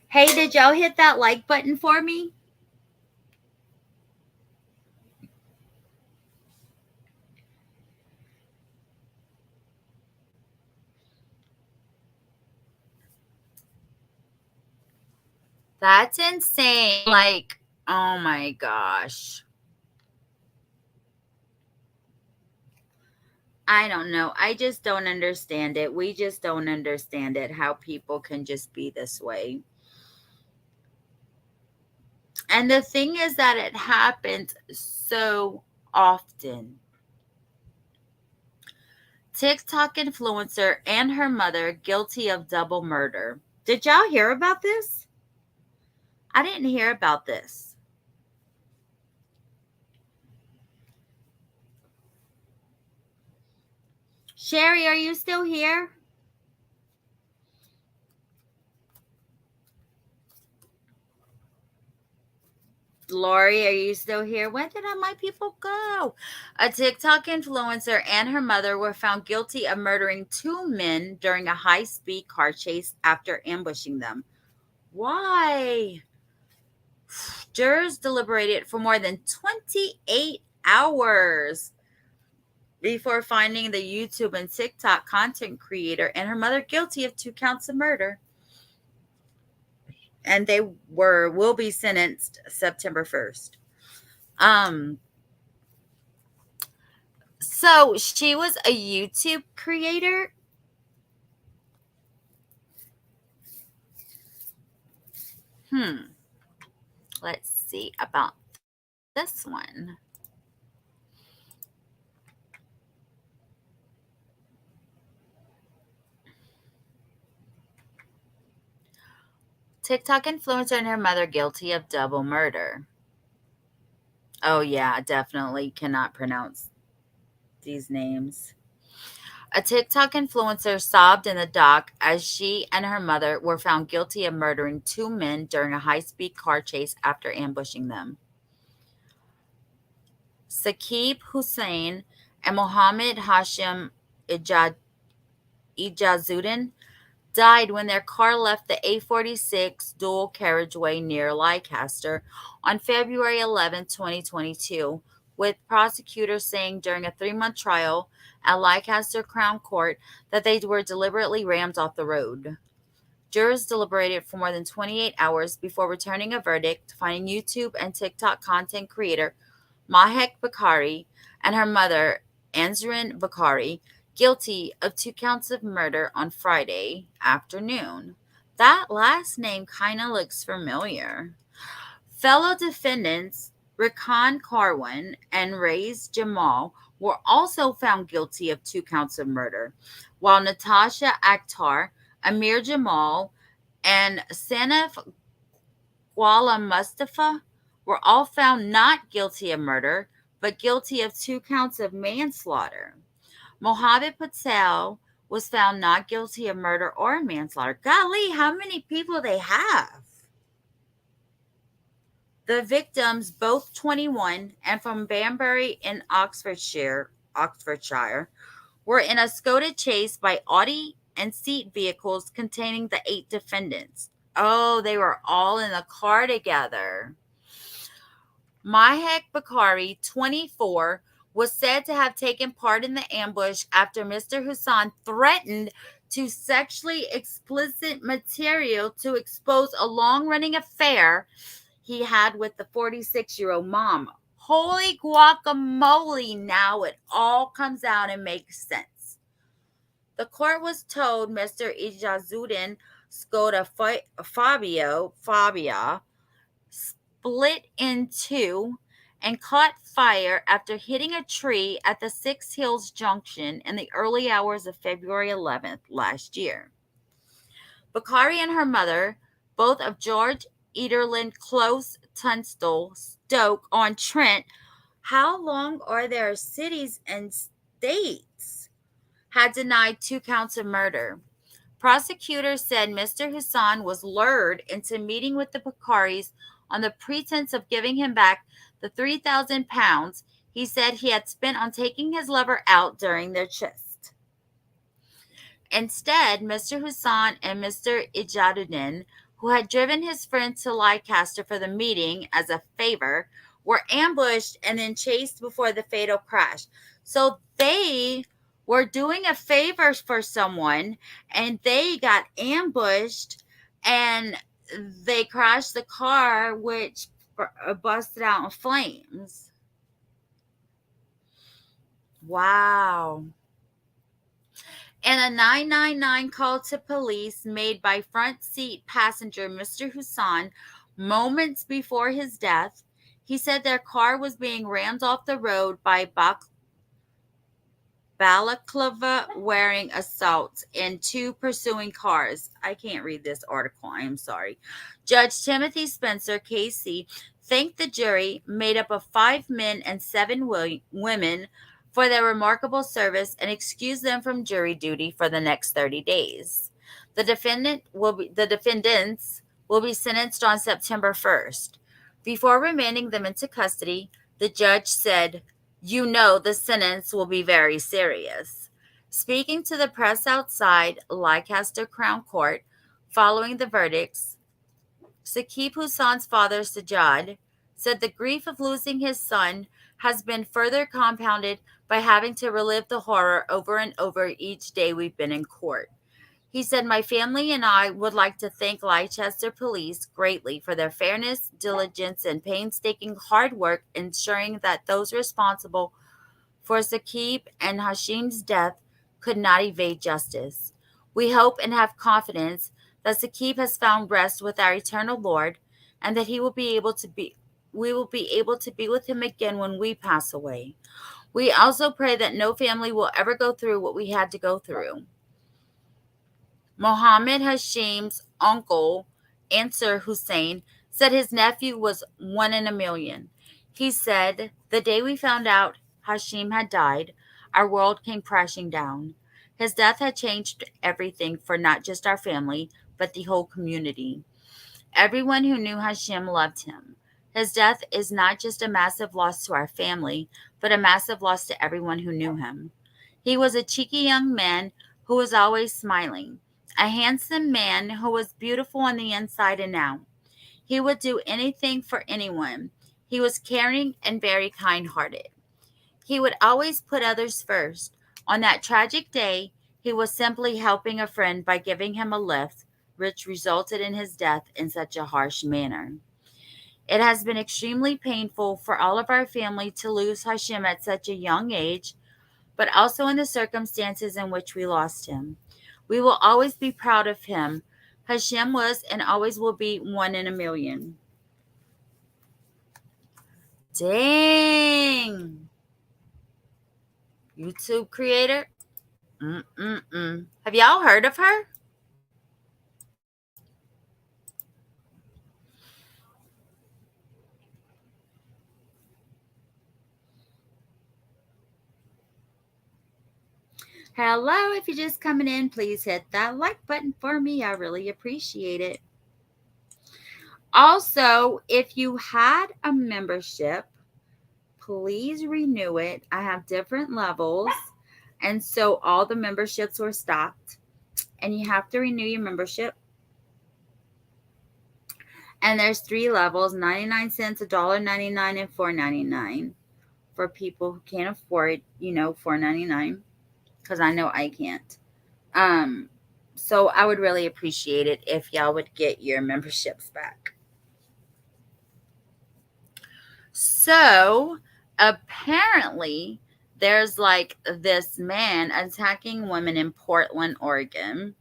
Speaker 2: Hey, did y'all hit that like button for me? That's insane. Like, oh my gosh. I don't know. I just don't understand it. We just don't understand it, how people can just be this way. And the thing is that it happens so often. TikTok influencer and her mother guilty of double murder. Did y'all hear about this? I didn't hear about this. Sherry, are you still here? Lori, are you still here? Where did all my people go? A TikTok influencer and her mother were found guilty of murdering 2 men during a high-speed car chase after ambushing them. Why? Jurors deliberated for more than 28 hours before finding the YouTube and TikTok content creator and her mother guilty of 2 counts of murder. And they will be sentenced September 1st. So she was a YouTube creator. Let's see about this one. TikTok influencer and her mother guilty of double murder. Oh, yeah, definitely cannot pronounce these names. A TikTok influencer sobbed in the dock as she and her mother were found guilty of murdering 2 men during a high-speed car chase after ambushing them. Saqib Hussain and Mohammed Hashim Ijazuddin died when their car left the A46 dual carriageway near Leicester on February 11, 2022, with prosecutors saying during a 3-month trial at Leicester Crown Court that they were deliberately rammed off the road. Jurors deliberated for more than 28 hours before returning a verdict, finding YouTube and TikTok content creator Mahek Bakari and her mother, Ansrin Bakari, guilty of 2 counts of murder on Friday afternoon. That last name kind of looks familiar. Fellow defendants Rakan Karwan and Raiz Jamal were also found guilty of 2 counts of murder, while Natasha Akhtar, Amir Jamal, and Sanaf Gwala Mustafa were all found not guilty of murder, but guilty of 2 counts of manslaughter. Mohammed Patel was found not guilty of murder or manslaughter. Golly, how many people they have? The victims, both 21 and from Banbury in Oxfordshire, were in a Skoda chase by Audi and seat vehicles containing the 8 defendants. Oh, they were all in the car together. Mahek Bakari, 24, was said to have taken part in the ambush after Mr. Hussain threatened to sexually explicit material to expose a long-running affair he had with the 46-year-old mom. Holy guacamole, now it all comes out and makes sense. The court was told Mr. Ijazuddin Skoda Fabia split in 2 and caught fire after hitting a tree at the 6 Hills Junction in the early hours of February 11th last year. Bakari and her mother, both of George Ederland Close, Tunstall, Stoke-on-Trent, how long are their cities and states, had denied 2 counts of murder. Prosecutors said Mr. Hussain was lured into meeting with the Bakaris on the pretense of giving him back the 3,000 pounds he said he had spent on taking his lover out during their tryst. Instead, Mr. Hussain and Mr. Ijaduddin, who had driven his friend to Leicester for the meeting as a favor, were ambushed and then chased before the fatal crash. So they were doing a favor for someone and they got ambushed and they crashed the car, which busted out in flames. Wow. In a 999 call to police made by front seat passenger Mr. Hussain moments before his death, he said their car was being rammed off the road by balaclava wearing assaults and 2 pursuing cars. I can't read this article. I am sorry. Judge Timothy Spencer, KC, thanked the jury, made up of 5 men and 7 women, for their remarkable service and excused them from jury duty for the next 30 days. The defendants will be sentenced on September 1st. Before remanding them into custody, the judge said, "You know the sentence will be very serious." Speaking to the press outside Leicester Crown Court following the verdicts, Saqib Hussein's father, Sajjad, said the grief of losing his son has been further compounded by having to relive the horror over and over each day we've been in court. He said, "My family and I would like to thank Leicester Police greatly for their fairness, diligence, and painstaking hard work ensuring that those responsible for Saqib and Hashim's death could not evade justice. We hope and have confidence that Saqib has found rest with our eternal Lord and that we will be able to be with him again when we pass away. We also pray that no family will ever go through what we had to go through." Mohammed Hashim's uncle, Ansar Hussain, said his nephew was 1 in a million. He said, "The day we found out Hashim had died, our world came crashing down. His death had changed everything for not just our family, but the whole community. Everyone who knew Hashim loved him. His death is not just a massive loss to our family, but a massive loss to everyone who knew him. He was a cheeky young man who was always smiling, a handsome man who was beautiful on the inside and out. He would do anything for anyone. He was caring and very kind-hearted. He would always put others first. On that tragic day, he was simply helping a friend by giving him a lift, which resulted in his death in such a harsh manner. It has been extremely painful for all of our family to lose Hashim at such a young age, but also in the circumstances in which we lost him. We will always be proud of him. Hashim was and always will be one in a million. Dang. YouTube creator? Have y'all heard of her? Hello, if you're just coming in, please hit that like button for me. I really appreciate it. Also, if you had a membership, please renew it. I have different levels, and so all the memberships were stopped, and you have to renew your membership. And there's 3 levels, 99 cents, $1.99, and $4.99 for people who can't afford, $4.99, because I know I can't. So I would really appreciate it if y'all would get your memberships back. So apparently there's like this man attacking women in Portland, Oregon,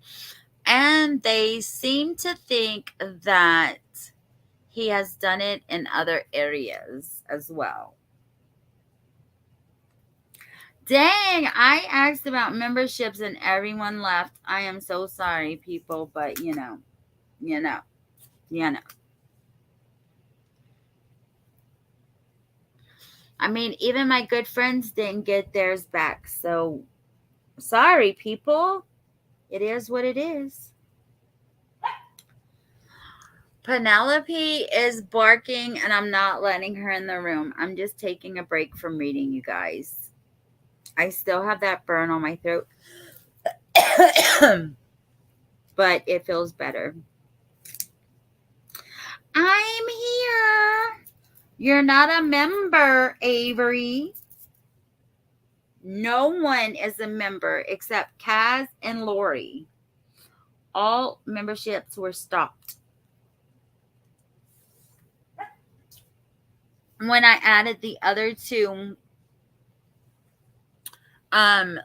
Speaker 2: and they seem to think that he has done it in other areas as well. Dang, I asked about memberships and everyone left. I am so sorry, people, but you know. I mean, even my good friends didn't get theirs back. So, sorry, people. It is what it is. Penelope is barking, and I'm not letting her in the room. I'm just taking a break from reading, you guys. I still have that burn on my throat. But it feels better. I'm here. You're not a member, Avery. No one is a member except Kaz and Lori. All memberships were stopped. When I added the other 2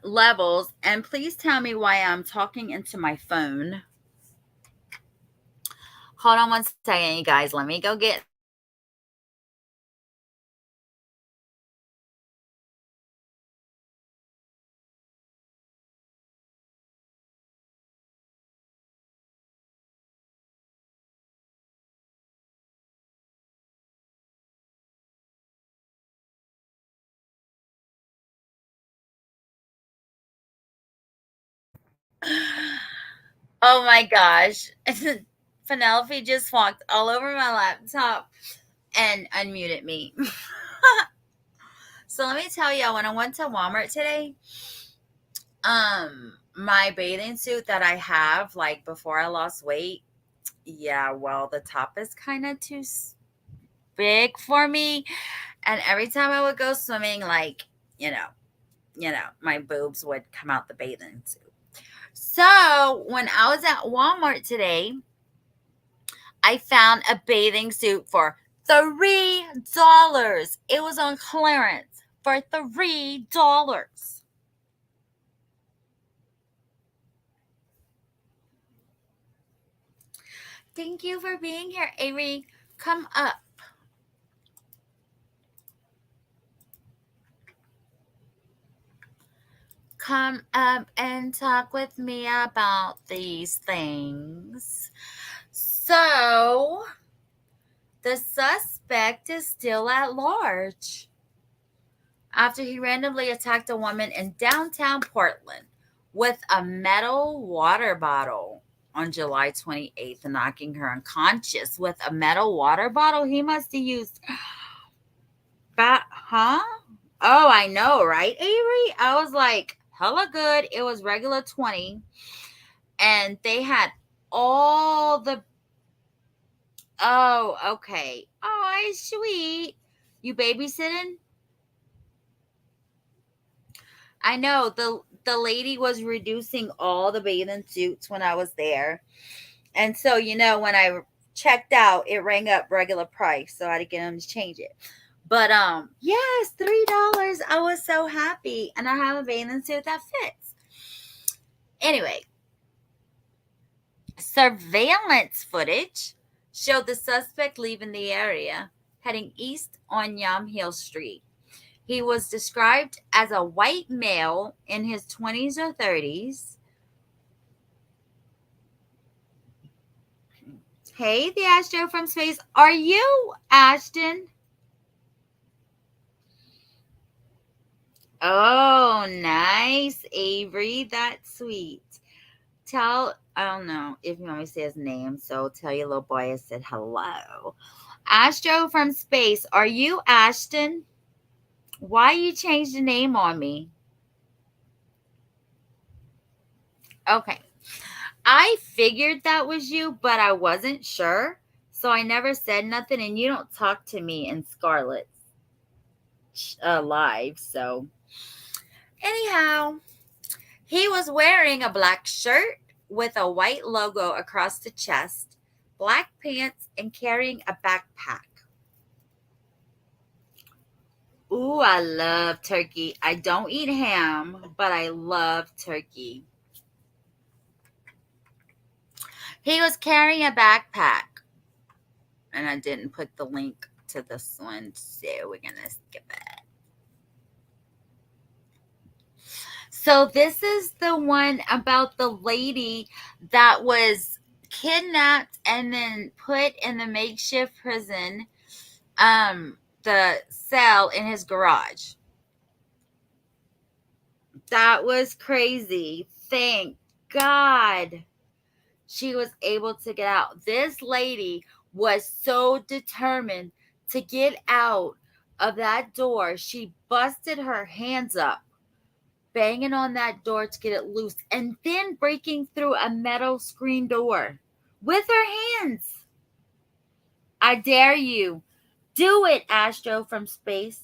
Speaker 2: levels, and please tell me why I'm talking into my phone. Hold on one second, you guys. Let me go get oh my gosh. Penelope just walked all over my laptop and unmuted me. So let me tell y'all, when I went to Walmart today, my bathing suit that I have, like before I lost weight, well, the top is kind of too big for me. And every time I would go swimming, like, my boobs would come out the bathing suit. So when I was at Walmart today, I found a bathing suit for $3. It was on clearance for $3. Thank you for being here, Avery. Come up. Come up and talk with me about these things. So, the suspect is still at large after he randomly attacked a woman in downtown Portland with a metal water bottle on July 28th, knocking her unconscious with a metal water bottle. He must have used that, huh? Oh, I know, right, Avery? I was like, hella good. It was regular 20, and they had all the. Oh, okay. Oh, sweet. You babysitting? I know the lady was reducing all the bathing suits when I was there. And so, when I checked out, it rang up regular price. So I had to get them to change it. But yes, $3. I was so happy. And I have a bathing suit that fits. Anyway, surveillance footage showed the suspect leaving the area, heading east on Yamhill Street. He was described as a white male in his 20s or 30s. Hey, the Astro from space. Are you Ashton? Oh, nice, Avery. That's sweet. I don't know if you want me to say his name, so tell your little boy I said hello. Astro from space. Are you Ashton? Why you changed the name on me? Okay. I figured that was you, but I wasn't sure. So I never said nothing, and you don't talk to me in Scarlet's live. So anyhow, he was wearing a black shirt with a white logo across the chest, black pants, and carrying a backpack. Ooh, I love turkey. I don't eat ham, but I love turkey. He was carrying a backpack. And I didn't put the link to this one, so we're going to skip it. So this is the one about the lady that was kidnapped and then put in the makeshift prison, the cell in his garage. That was crazy. Thank God she was able to get out. This lady was so determined to get out of that door. She busted her hands up, banging on that door to get it loose, and then breaking through a metal screen door with her hands. I dare you. Do it, Astro from space.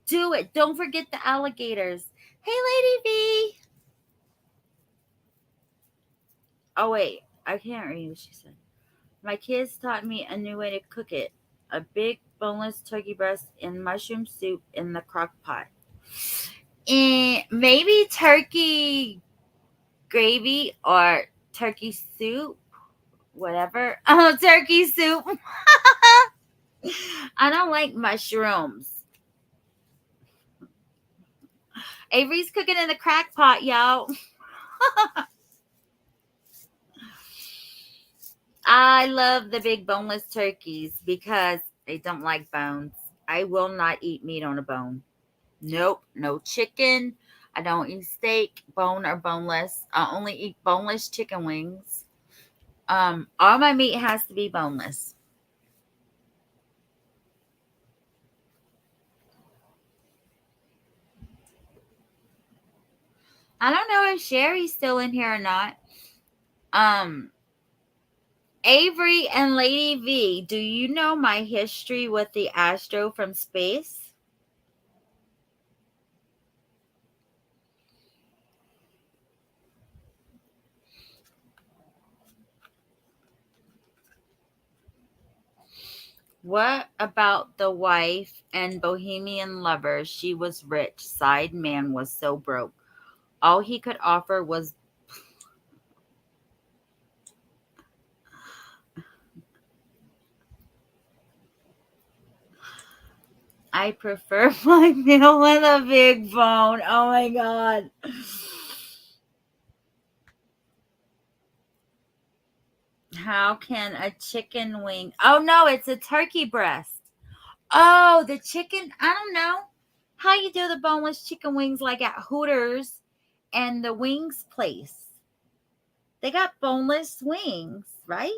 Speaker 2: Do it. Don't forget the alligators. Hey, Lady V. Oh, wait. I can't read what she said. My kids taught me a new way to cook it. A big boneless turkey breast in mushroom soup in the crock pot. And maybe turkey gravy or turkey soup. Whatever. Oh, turkey soup. I don't like mushrooms. Avery's cooking in the crock pot, y'all. I love the big boneless turkeys because they don't like bones. I will not eat meat on a bone. Nope, no chicken. I don't eat steak, bone or boneless. I only eat boneless chicken wings. All my meat has to be boneless. I don't know if Sherry's still in here or not. Avery and Lady V, do you know my history with the Astro from space? What about the wife and Bohemian lover? She was rich. Side man was so broke. All he could offer was I prefer my meal with a big bone. Oh my God. How can a chicken wing? Oh no, it's a turkey breast. Oh, the chicken. I don't know how you do the boneless chicken wings like at Hooters and the wings place. They got boneless wings, right?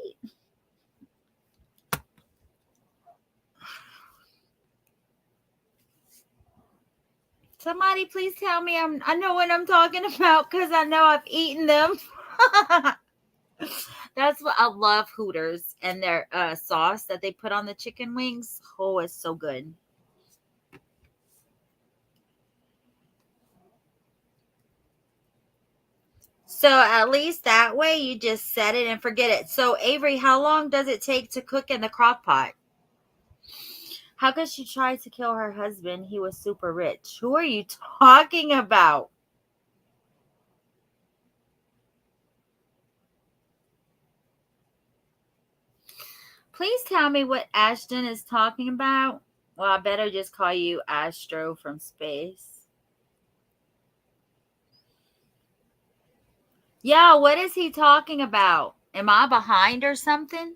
Speaker 2: Somebody please tell me I know what I'm talking about because I know I've eaten them. That's what I love Hooters and their sauce that they put on the chicken wings. Oh, it's so good. So at least that way you just set it and forget it. So Avery, how long does it take to cook in the crock pot? How could she try to kill her husband? He was super rich. Who are you talking about? Please tell me what Ashton is talking about. Well, I better just call you Astro from space. Yeah, what is he talking about? Am I behind or something?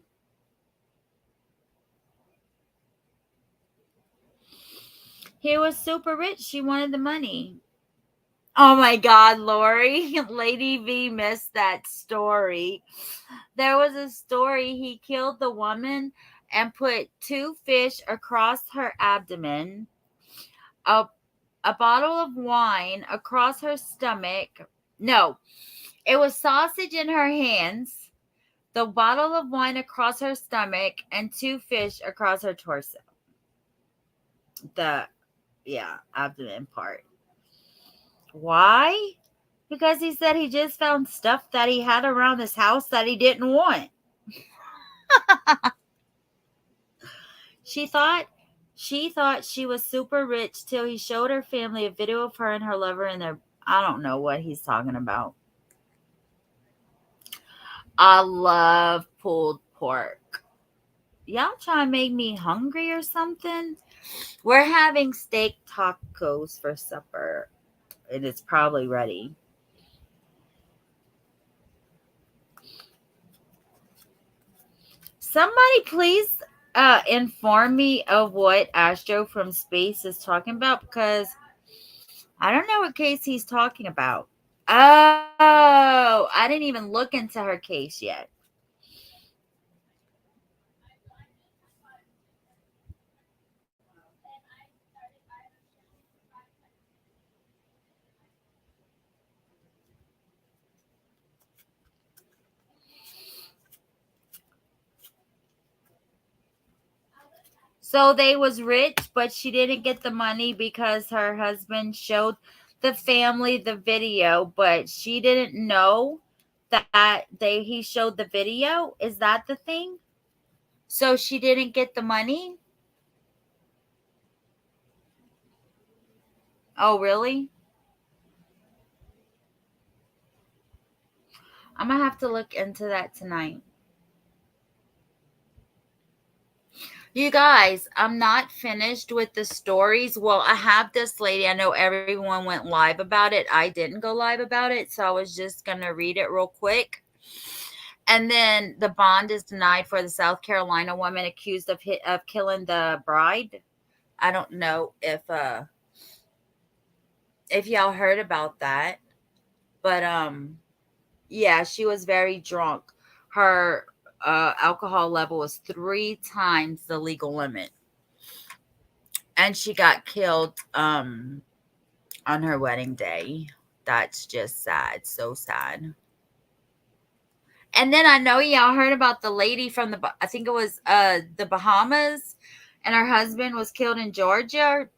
Speaker 2: He was super rich. She wanted the money. Oh my God, Lori. Lady V missed that story. There was a story. He killed the woman and put 2 fish across her abdomen, a bottle of wine across her stomach. No, it was sausage in her hands, the bottle of wine across her stomach, and 2 fish across her torso. The abdomen part. Why? Because he said he just found stuff that he had around his house that he didn't want. She thought she was super rich till he showed her family a video of her and her lover in their, I don't know what he's talking about. I love pulled pork. Y'all trying to make me hungry or something? We're having steak tacos for supper. And it's probably ready. Somebody please inform me of what Astro from space is talking about, because I don't know what case he's talking about. Oh, I didn't even look into her case yet. So they was rich, but she didn't get the money because her husband showed the family the video, but she didn't know that he showed the video. Is that the thing? So she didn't get the money? Oh, really? I'm going to have to look into that tonight. You guys, I'm not finished with the stories. Well, I have this lady. I know everyone went live about it. I didn't go live about it, so I was just going to read it real quick. And then the bond is denied for the South Carolina woman accused of killing the bride. I don't know if y'all heard about that, but yeah, she was very drunk. Her alcohol level was 3 times the legal limit, and she got killed on her wedding day. That's just sad, so sad. And then I know y'all heard about the lady from I think it was the Bahamas, and her husband was killed in Georgia.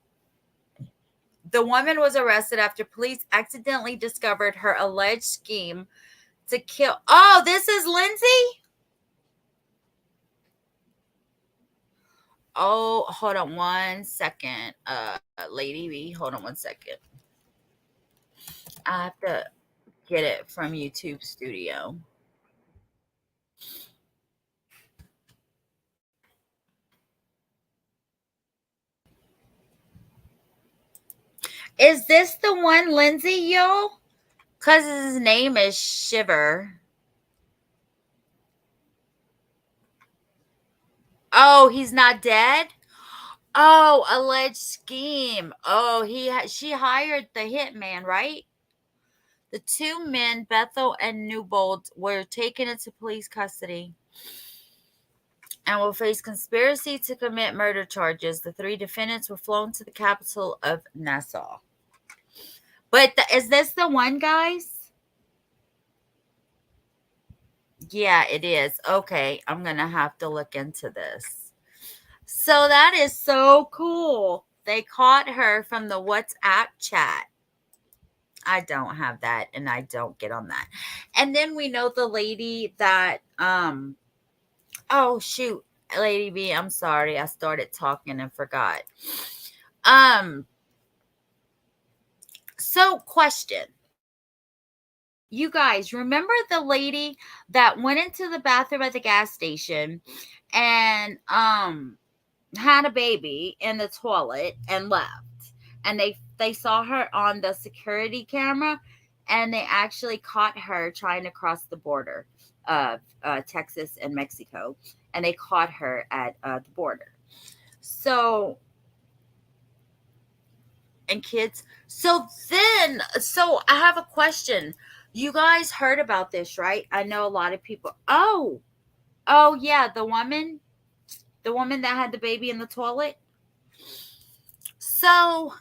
Speaker 2: The woman was arrested after police accidentally discovered her alleged scheme to kill. Oh, this is Lindsay? Oh, hold on one second. Lady V, hold on one second. I have to get it from YouTube Studio. Is this the one, Lindsay, yo? Because his name is Shiver. Oh, he's not dead? Oh, alleged scheme. Oh, she hired the hitman, right? The 2 men, Bethel and Newbold, were taken into police custody and will face conspiracy to commit murder charges. The 3 defendants were flown to the capital of Nassau. But is this the one, guys? Yeah, it is. Okay, I'm going to have to look into this. So that is so cool. They caught her from the WhatsApp chat. I don't have that and I don't get on that. And then we know the lady that oh shoot, Lady B, I'm sorry. I started talking and forgot. So question. You guys remember the lady that went into the bathroom at the gas station and had a baby in the toilet and left, and they saw her on the security camera, and they actually caught her trying to cross the border of Texas and Mexico, and they caught her at the border. So, and kids, so I have a question. You guys heard about this, right? I know a lot of people. Oh yeah, the woman that had the baby in the toilet. So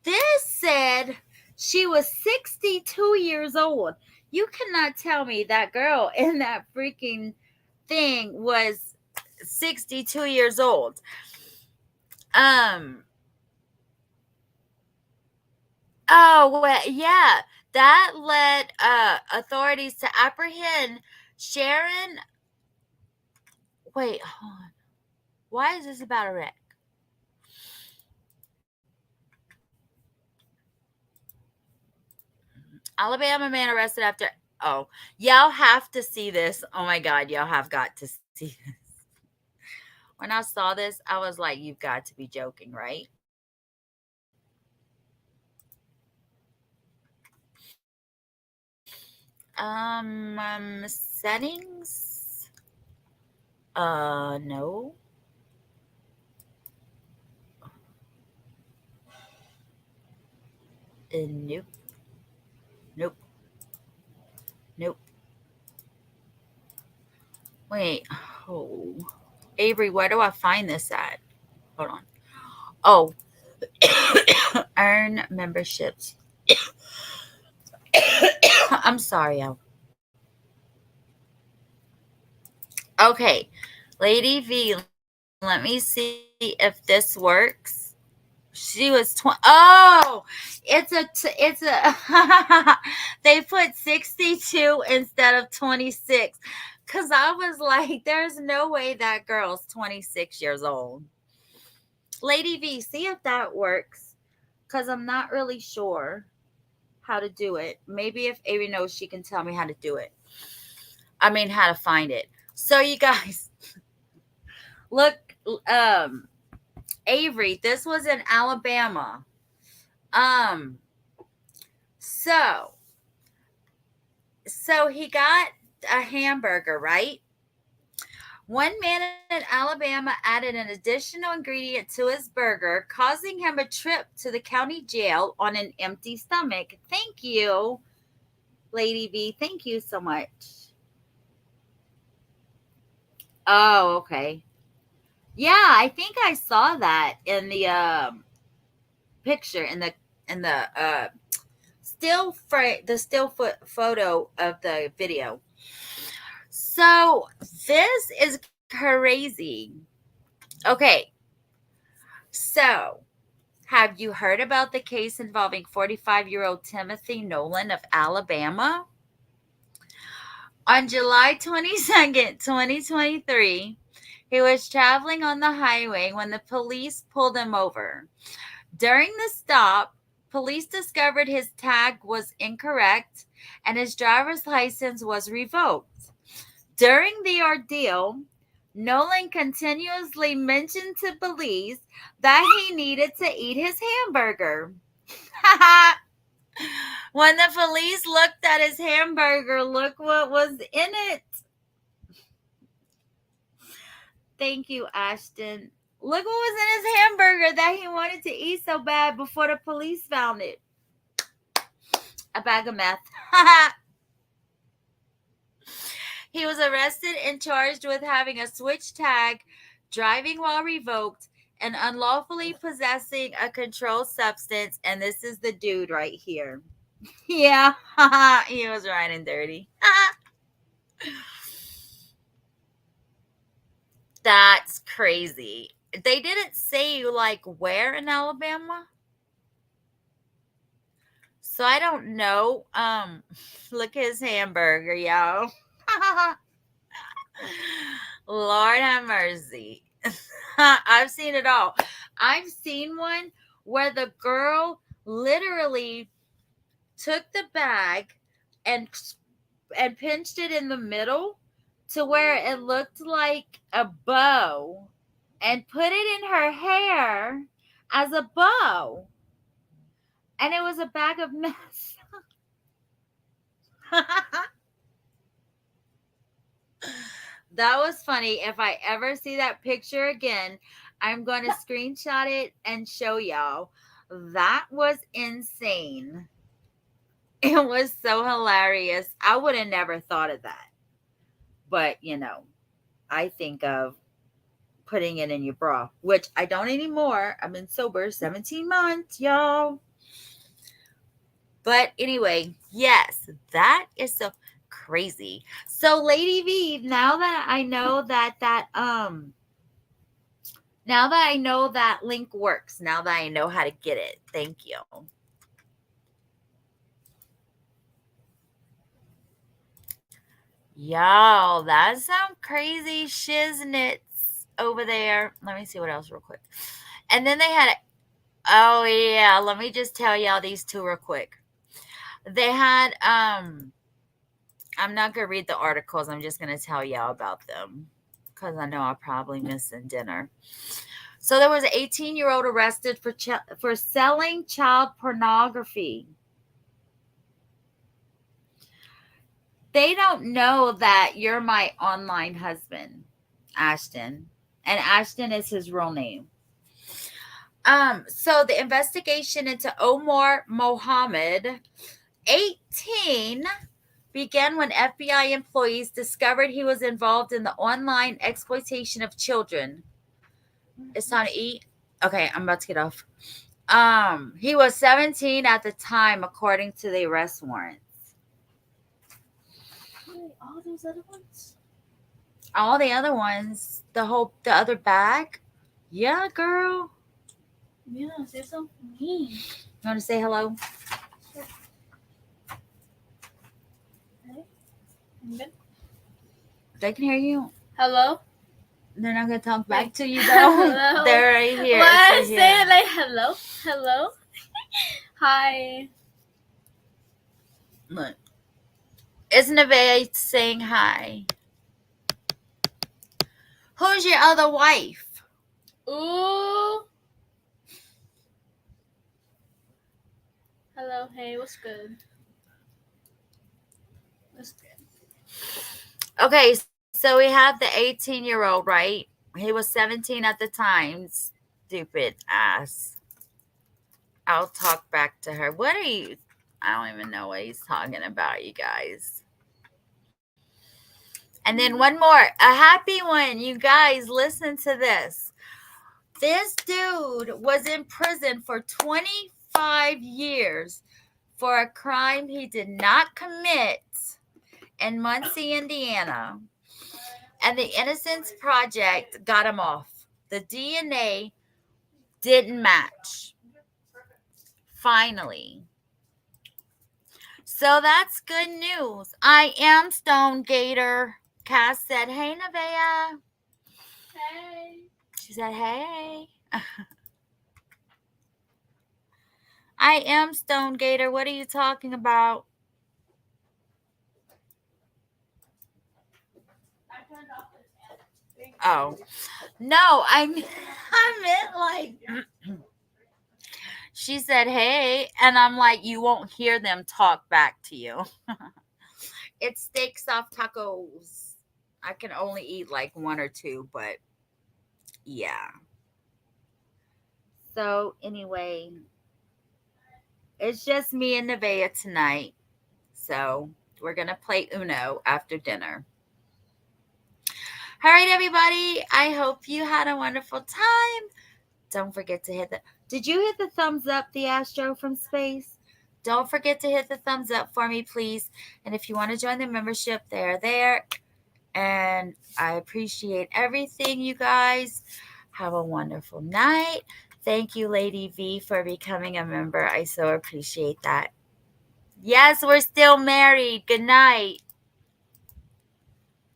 Speaker 2: this said she was 62 years old. You cannot tell me that girl in that freaking thing was 62 years old. Oh, well, yeah. That led authorities to apprehend Sharon. Wait, hold on. Why is this about a wreck? Alabama man arrested after. Oh, y'all have to see this. Oh my God, y'all have got to see this. When I saw this, I was like, you've got to be joking, right? Settings. No. Nope. Nope. Nope. Wait. Oh. Avery, where do I find this at? Hold on. Oh. Earn memberships. I'm sorry, Al. Okay. Lady V, let me see if this works. She was 20. Oh, it's a they put 62 instead of 26. Cause I was like, there's no way that girl's 26 years old. Lady V, see if that works. Cause I'm not really sure how to do it. Maybe if Avery knows, she can tell me how to do it. I mean, how to find it. So you guys, look, Avery, this was in Alabama. So he got a hamburger, right? One man in Alabama added an additional ingredient to his burger, causing him a trip to the county jail on an empty stomach. Thank you, Lady V. Thank you so much. Oh, okay. Yeah, I think I saw that in the picture in the still photo of the video. So this is crazy. Okay. So have you heard about the case involving 45-year-old Timothy Nolan of Alabama? On July 22nd, 2023, he was traveling on the highway when the police pulled him over. During the stop, police discovered his tag was incorrect and his driver's license was revoked. During the ordeal, Nolan continuously mentioned to police that he needed to eat his hamburger. When the police looked at his hamburger, look what was in it. Thank you, Ashton. Look what was in his hamburger that he wanted to eat so bad before the police found it. A bag of meth. He was arrested and charged with having a switch tag, driving while revoked, and unlawfully possessing a controlled substance. And this is the dude right here. Yeah, he was riding dirty. That's crazy. They didn't say like where in Alabama. So I don't know. Look at his hamburger, y'all. Lord have mercy. I've seen it all. I've seen one where the girl literally took the bag and pinched it in the middle to where it looked like a bow and put it in her hair as a bow. And it was a bag of mess. That was funny. If I ever see that picture again, I'm going to screenshot it and show y'all. That was insane. It was so hilarious. I would have never thought of that. But, you know, I think of putting it in your bra, which I don't anymore. I've been sober 17 months, y'all. But anyway, yes, that is so crazy. So Lady V, now that I know that link works, now that I know how to get it, thank you. Y'all, that sound crazy shiznits over there. Let me see what else real quick. And then they had, oh yeah, let me just tell y'all these two real quick. They had, I'm not going to read the articles. I'm just going to tell y'all about them because I know I'll probably miss dinner. So there was an 18-year-old arrested for selling child pornography. They don't know that you're my online husband, Ashton. And Ashton is his real name. So the investigation into Omar Mohammed, 18, began when FBI employees discovered he was involved in the online exploitation of children. It's time to eat? Okay, I'm about to get off. He was 17 at the time, according to the arrest warrant.
Speaker 3: All those other ones?
Speaker 2: All the other ones, the other bag? Yeah, girl.
Speaker 3: Yeah, say something mean.
Speaker 2: You want to say hello?
Speaker 3: Sure. Hey. You good?
Speaker 2: They can hear you.
Speaker 3: Hello?
Speaker 2: They're not going to talk back to you, though.
Speaker 3: Hello?
Speaker 2: They're right here.
Speaker 3: Why
Speaker 2: It's right
Speaker 3: say
Speaker 2: here.
Speaker 3: it like hello? Hello? Hi.
Speaker 2: Look. Isn't Nevaeh saying hi? Who's your other wife?
Speaker 3: Ooh. Hello, hey, what's good? What's good?
Speaker 2: Okay, so we have the 18-year-old, right? He was 17 at the time. Stupid ass. I'll talk back to her. What are you? I don't even know what he's talking about, you guys. And then one more, a happy one. You guys, listen to this. This dude was in prison for 25 years for a crime he did not commit in Muncie, Indiana. And the Innocence Project got him off. The DNA didn't match. Finally. So that's good news. I am Stone Gator. Cass said, hey, Nevaeh.
Speaker 3: Hey.
Speaker 2: She said, hey. I am Stone Gator. What are you talking about? Oh. No, I meant like... She said, hey. And I'm like, you won't hear them talk back to you. It's steak soft tacos. I can only eat like one or two, but yeah. So anyway, it's just me and Nevaeh tonight. So we're going to play Uno after dinner. All right, everybody. I hope you had a wonderful time. Don't forget to hit the... Did you hit the thumbs up, the Astro from space? Don't forget to hit the thumbs up for me, please. And if you want to join the membership, they're there. And I appreciate everything, you guys. Have a wonderful night. Thank you, Lady V, for becoming a member. I so appreciate that. Yes, we're still married. Good night.